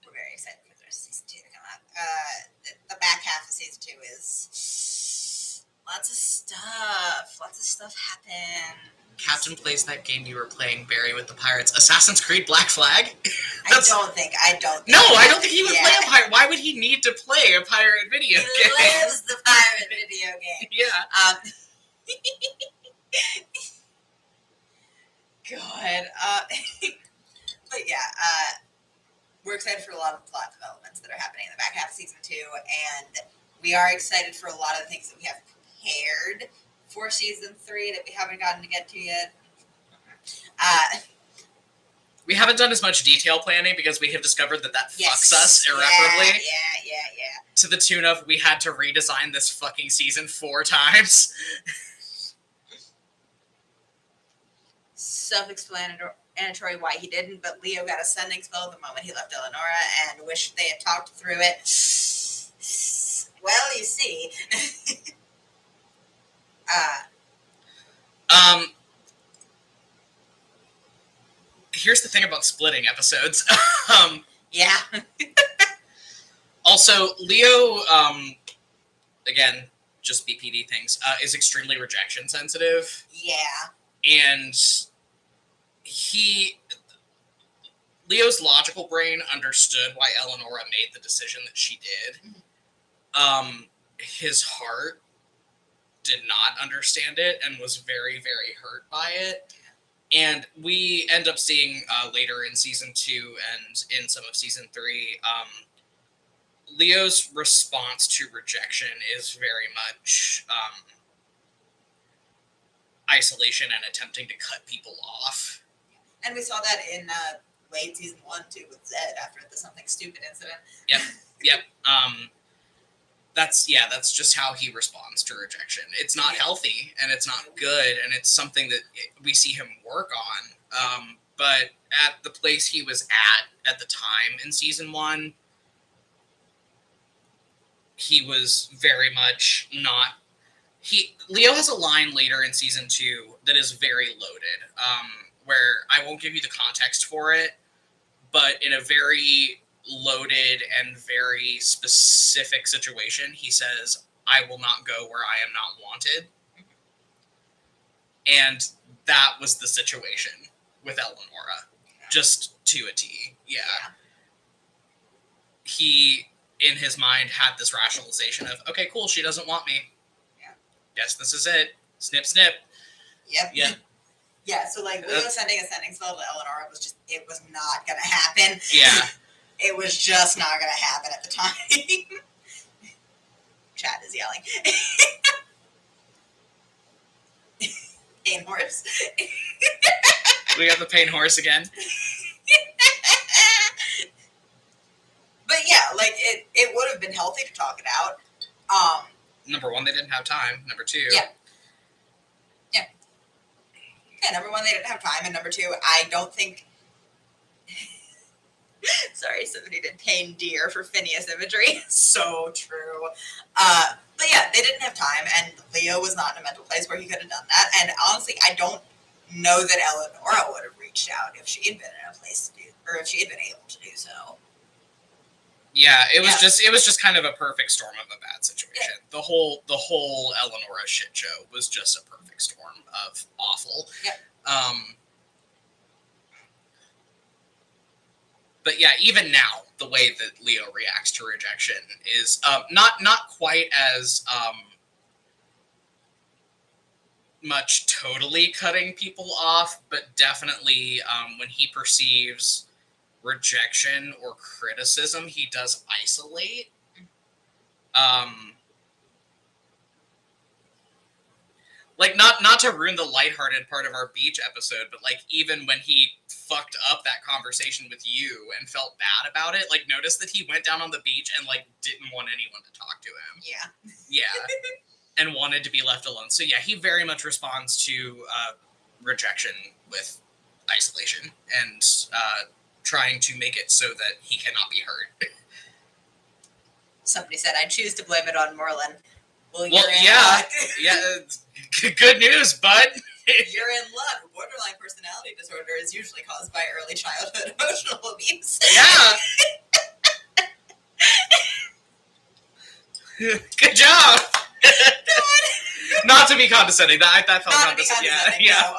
we're very excited for the rest of season 2 to come out. The back half of season 2 is lots of stuff happen. Captain plays that game you were playing, Barry, with the pirates. Assassin's Creed Black Flag? I don't think. No, I don't think he would play a pirate. Why would he need to play a pirate video game? He lives the pirate video game. Yeah. God. But yeah, we're excited for a lot of plot developments that are happening in the back half of season 2, and we are excited for a lot of the things that we have prepared for season 3 that we haven't gotten to get to yet. We haven't done as much detail planning because we have discovered that fucks us irreparably. Yeah. To the tune of we had to redesign this fucking season 4 times. Self-explanatory why he didn't, but Leo got a sending spell the moment he left Eleonora and wished they had talked through it. Well, you see. Here's the thing about splitting episodes. Yeah. Also, Leo, again, just BPD things, is extremely rejection sensitive. Yeah. And Leo's logical brain understood why Eleonora made the decision that she did. His heart did not understand it and was very, very hurt by it. And we end up seeing later in season 2 and in some of season 3, Leo's response to rejection is very much isolation and attempting to cut people off. And we saw that in late season 1 too with Zed after the something stupid incident. Yep. That's just how he responds to rejection. It's not healthy and it's not good, and it's something that we see him work on. But at the place he was at the time in season 1, he was very much not. Leo has a line later in season 2 that is very loaded, where I won't give you the context for it, but in a very loaded and very specific situation, he says, "I will not go where I am not wanted." And that was the situation with Eleonora, just to a T. Yeah. He, in his mind, had this rationalization of, okay, cool, she doesn't want me. Yeah. Guess this is it. Snip, snip. Yep. Yeah. Yeah, so like Leo sending a sending spell to Eleonora it was not going to happen. Yeah. It was just not going to happen at the time. Chad is yelling. Pain horse. We got the pain horse again. yeah, like it would have been healthy to talk it out. Number one, they didn't have time. Number two, yeah, number one, they didn't have time, and number two, I don't think. Sorry, somebody did pain deer for Phineas imagery. So true. But yeah, they didn't have time, and Leo was not in a mental place where he could have done that. And honestly, I don't know that Eleonora would have reached out if she had been in a place to do, or if she had been able to do so. Yeah, it was just kind of a perfect storm of a bad situation. Yeah. The whole Eleonora shit show was just a perfect storm of awful. Yep. But yeah, even now, the way that Leo reacts to rejection is not quite as much totally cutting people off, but definitely when he perceives rejection or criticism, he does isolate. Like, not to ruin the lighthearted part of our beach episode, but like even when he fucked up that conversation with you and felt bad about it, like notice that he went down on the beach and like didn't want anyone to talk to him. Yeah. Yeah. And wanted to be left alone. So yeah, he very much responds to rejection with isolation and trying to make it so that he cannot be hurt. Somebody said, "I choose to blame it on Merlin." Well, yeah. Good news, bud. You're in luck. Borderline personality disorder is usually caused by early childhood emotional abuse. Yeah. Good job. Not to be condescending. That felt condescending. Yeah. No,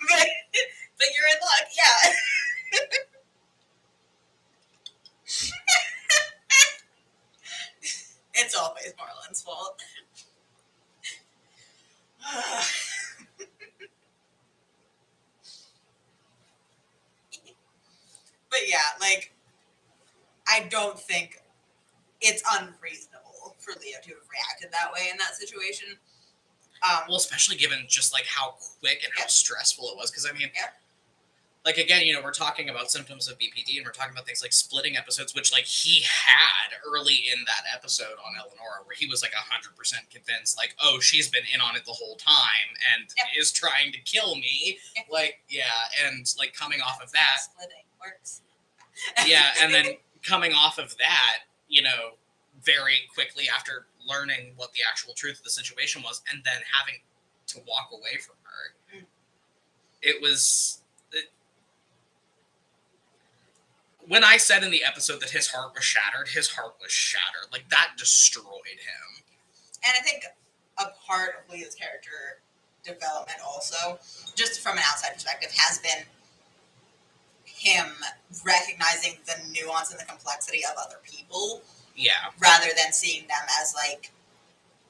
but you're in luck. Yeah. It's always Marlon's fault. But yeah, like, I don't think it's unreasonable for Leo to have reacted that way in that situation. Well, especially given just like how quick and how stressful it was. Because I mean, yeah. Like, again, we're talking about symptoms of BPD, and we're talking about things like splitting episodes, which, like, he had early in that episode on Eleonora, where he was, like, 100% convinced, like, oh, she's been in on it the whole time and is trying to kill me. Like, yeah, and, like, coming off of that. Splitting works. Yeah, and then coming off of that, very quickly after learning what the actual truth of the situation was, and then having to walk away from her, it was... When I said in the episode that his heart was shattered. Like, that destroyed him. And I think a part of Leo's character development also, just from an outside perspective, has been him recognizing the nuance and the complexity of other people. Yeah. Rather than seeing them as, like,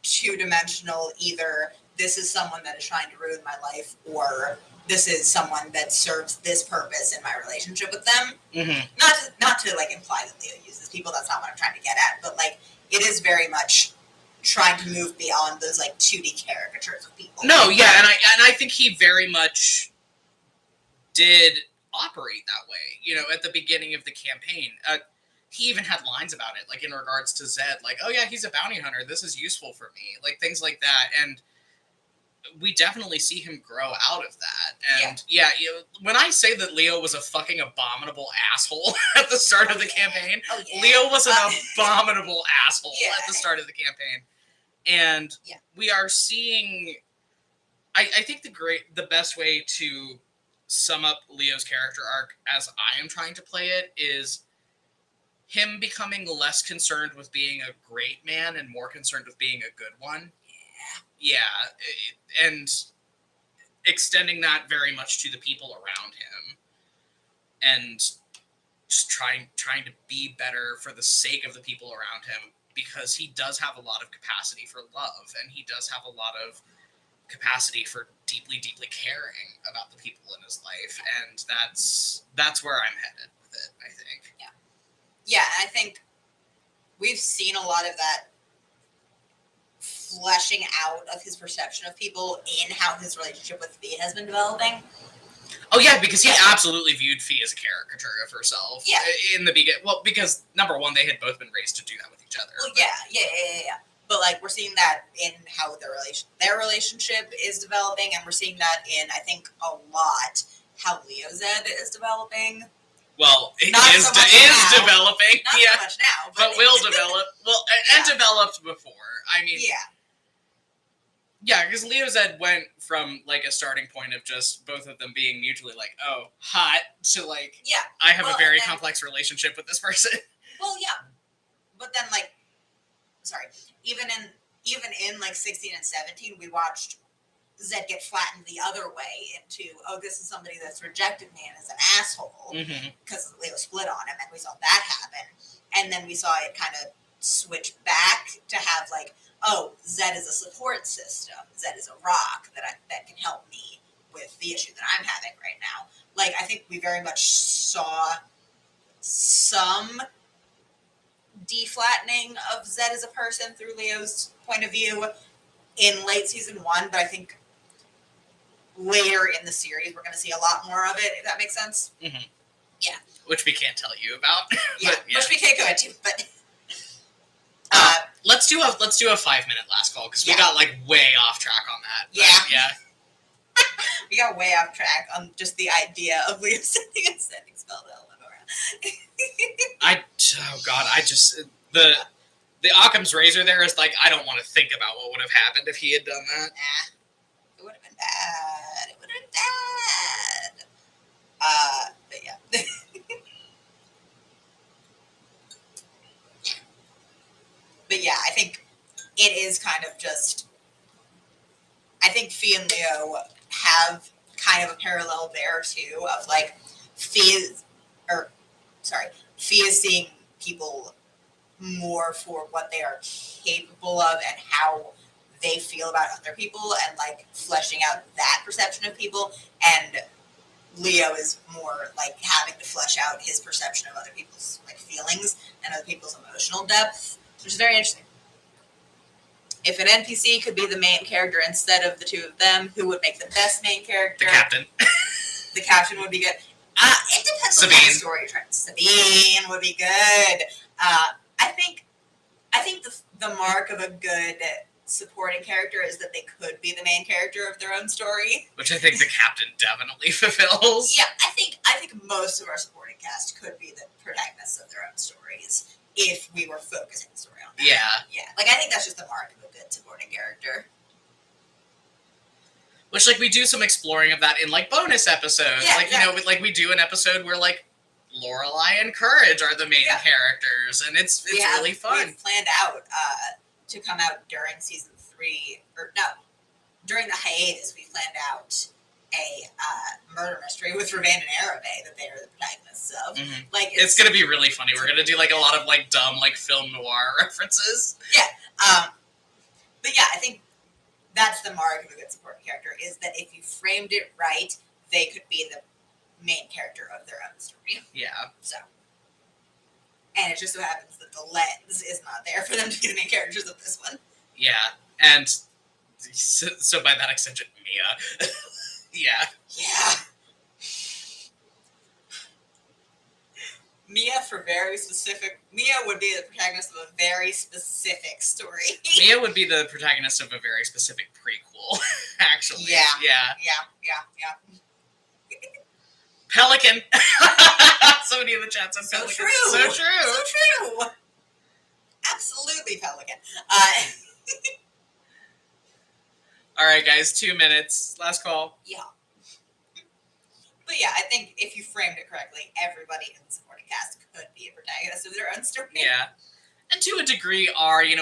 two-dimensional, either this is someone that is trying to ruin my life, or this is someone that serves this purpose in my relationship with them. Mm-hmm. Not to like imply that Leo uses people. That's not what I'm trying to get at. But like, it is very much trying to move beyond those like 2D caricatures of people. No, yeah, and I think he very much did operate that way. At the beginning of the campaign, he even had lines about it, like in regards to Zed, like, oh yeah, he's a bounty hunter. This is useful for me, like things like that, and. We definitely see him grow out of that. And when I say that Leo was a fucking abominable asshole at the start of the campaign, Leo was an abominable asshole at the start of the campaign. And we are seeing, I think the best way to sum up Leo's character arc as I am trying to play it is him becoming less concerned with being a great man and more concerned with being a good one. Yeah, and extending that very much to the people around him, and just trying to be better for the sake of the people around him, because he does have a lot of capacity for love, and he does have a lot of capacity for deeply, deeply caring about the people in his life, and that's where I'm headed with it, I think. Yeah, and I think we've seen a lot of that fleshing out of his perception of people in how his relationship with Thea has been developing. Oh yeah, because he absolutely viewed Fee as a caricature of herself. Yeah. In the beginning, well, because number one, they had both been raised to do that with each other. Well, yeah. But like we're seeing that in how their relationship is developing, and we're seeing that in I think a lot how Leo Zed is developing. Well, it Not is so much now. developing. Not yeah. so much now, but will develop. Well, and developed before. I mean, yeah, because Leo Zed went from like a starting point of just both of them being mutually like, oh, hot, to like, I have a very complex relationship with this person. Well, yeah, but then like, sorry, even in like 16 and 17, we watched Zed get flattened the other way into, oh, this is somebody that's rejected me and is an asshole because Leo split on him, and we saw that happen, and then we saw it kind of switch back to have like, oh, Zed is a support system. Zed is a rock that can help me with the issue that I'm having right now. Like, I think we very much saw some deflattening of Zed as a person through Leo's point of view in late season 1, but I think later in the series we're going to see a lot more of it, if that makes sense. Mm-hmm. Yeah. Which we can't tell you about. Yeah, which we can't go into, but... let's do a 5-minute last call, because we got like way off track on that. Yeah. We got way off track on just the idea of Leo sending spell to Eleanor. The Occam's razor there is like, I don't want to think about what would have happened if he had done that. It would have been bad. But yeah. But yeah, I think it is kind of just, I think Fee and Leo have kind of a parallel there too, of like, Fee is seeing people more for what they are capable of and how they feel about other people, and like fleshing out that perception of people, and Leo is more like having to flesh out his perception of other people's like feelings and other people's emotional depth, which is very interesting. If an NPC could be the main character instead of the two of them, who would make the best main character? The captain. The captain would be good. It depends on the story you're trying. Sabine would be good. I think the mark of a good supporting character is that they could be the main character of their own story. Which I think the captain definitely fulfills. Yeah, I think most of our supporting cast could be the protagonists of their own stories if we were focusing the story on that. Yeah. Like, I think that's just the mark of a good supporting character. Which, like, we do some exploring of that in, like, bonus episodes. Yeah, like, exactly. you know, like, we do an episode where, like, Lorelai and Courage are the main characters, and it's really fun. We've planned out to come out during season 3, during the hiatus, we planned out a murder mystery with Ravane and Arabe that they are the protagonists of. Mm-hmm. Like, it's going to be really funny. We're going to do, like, a lot of, like, dumb, like, film noir references. Yeah. But yeah, I think that's the mark of a good supporting character, is that if you framed it right, they could be the main character of their own story. Yeah. So. And it just so happens that the lens is not there for them to be the main characters of this one. Yeah. And so by that extension, Mia. Yeah. Mia would be the protagonist of a very specific story. Mia would be the protagonist of a very specific prequel, actually. Yeah. Pelican. Somebody in the chat said Pelican. So true. Absolutely Pelican. All right, guys, 2 minutes. Last call. Yeah. But yeah, I think if you framed it correctly, everybody in the supporting cast could be a protagonist of their own story. Yeah. And to a degree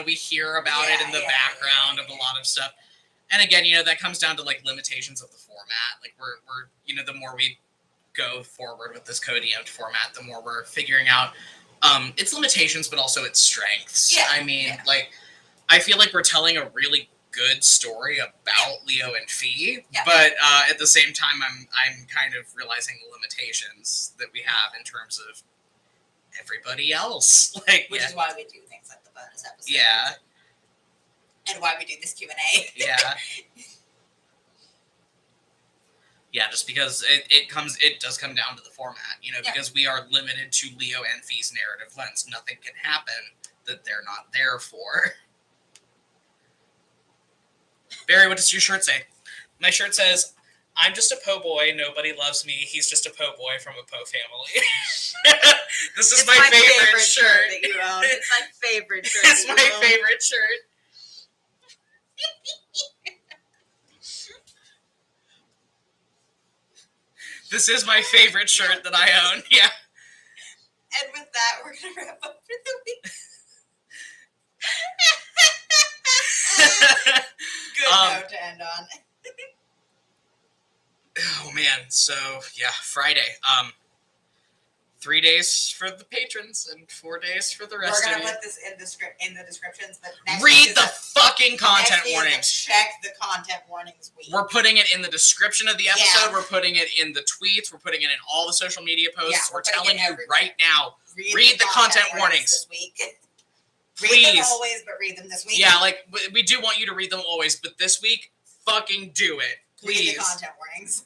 we hear about it in the background of a lot of stuff. And again, that comes down to, like, limitations of the format. Like, we're the more we go forward with this co-DM'd format, the more we're figuring out its limitations, but also its strengths. Yeah. I mean, like, I feel like we're telling a really good story about Leo and Fee, but at the same time, I'm kind of realizing the limitations that we have in terms of everybody else. Like, which is why we do things like the bonus episodes. Yeah. And why we do this Q&A. Yeah. Yeah, just because it does come down to the format, you know, because we are limited to Leo and Fee's narrative lens. Nothing can happen that they're not there for. Barry, what does your shirt say? My shirt says, "I'm just a po' boy. Nobody loves me. He's just a po' boy from a po' family." This is my favorite shirt that you own. It's my favorite shirt. It's my favorite shirt. This is my favorite shirt that I own. Yeah. And with that, we're going to wrap up for the week. Good note to end on. Oh, man. So, yeah, Friday. 3 days for the patrons and 4 days for the rest of you. We're going to put this in the descriptions, but next read the fucking content warnings. Check the content warnings week. We're putting it in the description of the episode. We're putting it in the tweets. We're putting it in all the social media posts. We're telling you right now, read the content warnings. This week. Please. Read them always, but read them this week. Yeah, like, we do want you to read them always, but this week, fucking do it. Please. Read the content warnings.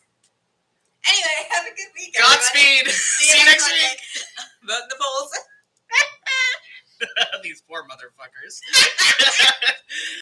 Anyway, have a good week, Godspeed. See you next week. Vote in the polls. These poor motherfuckers.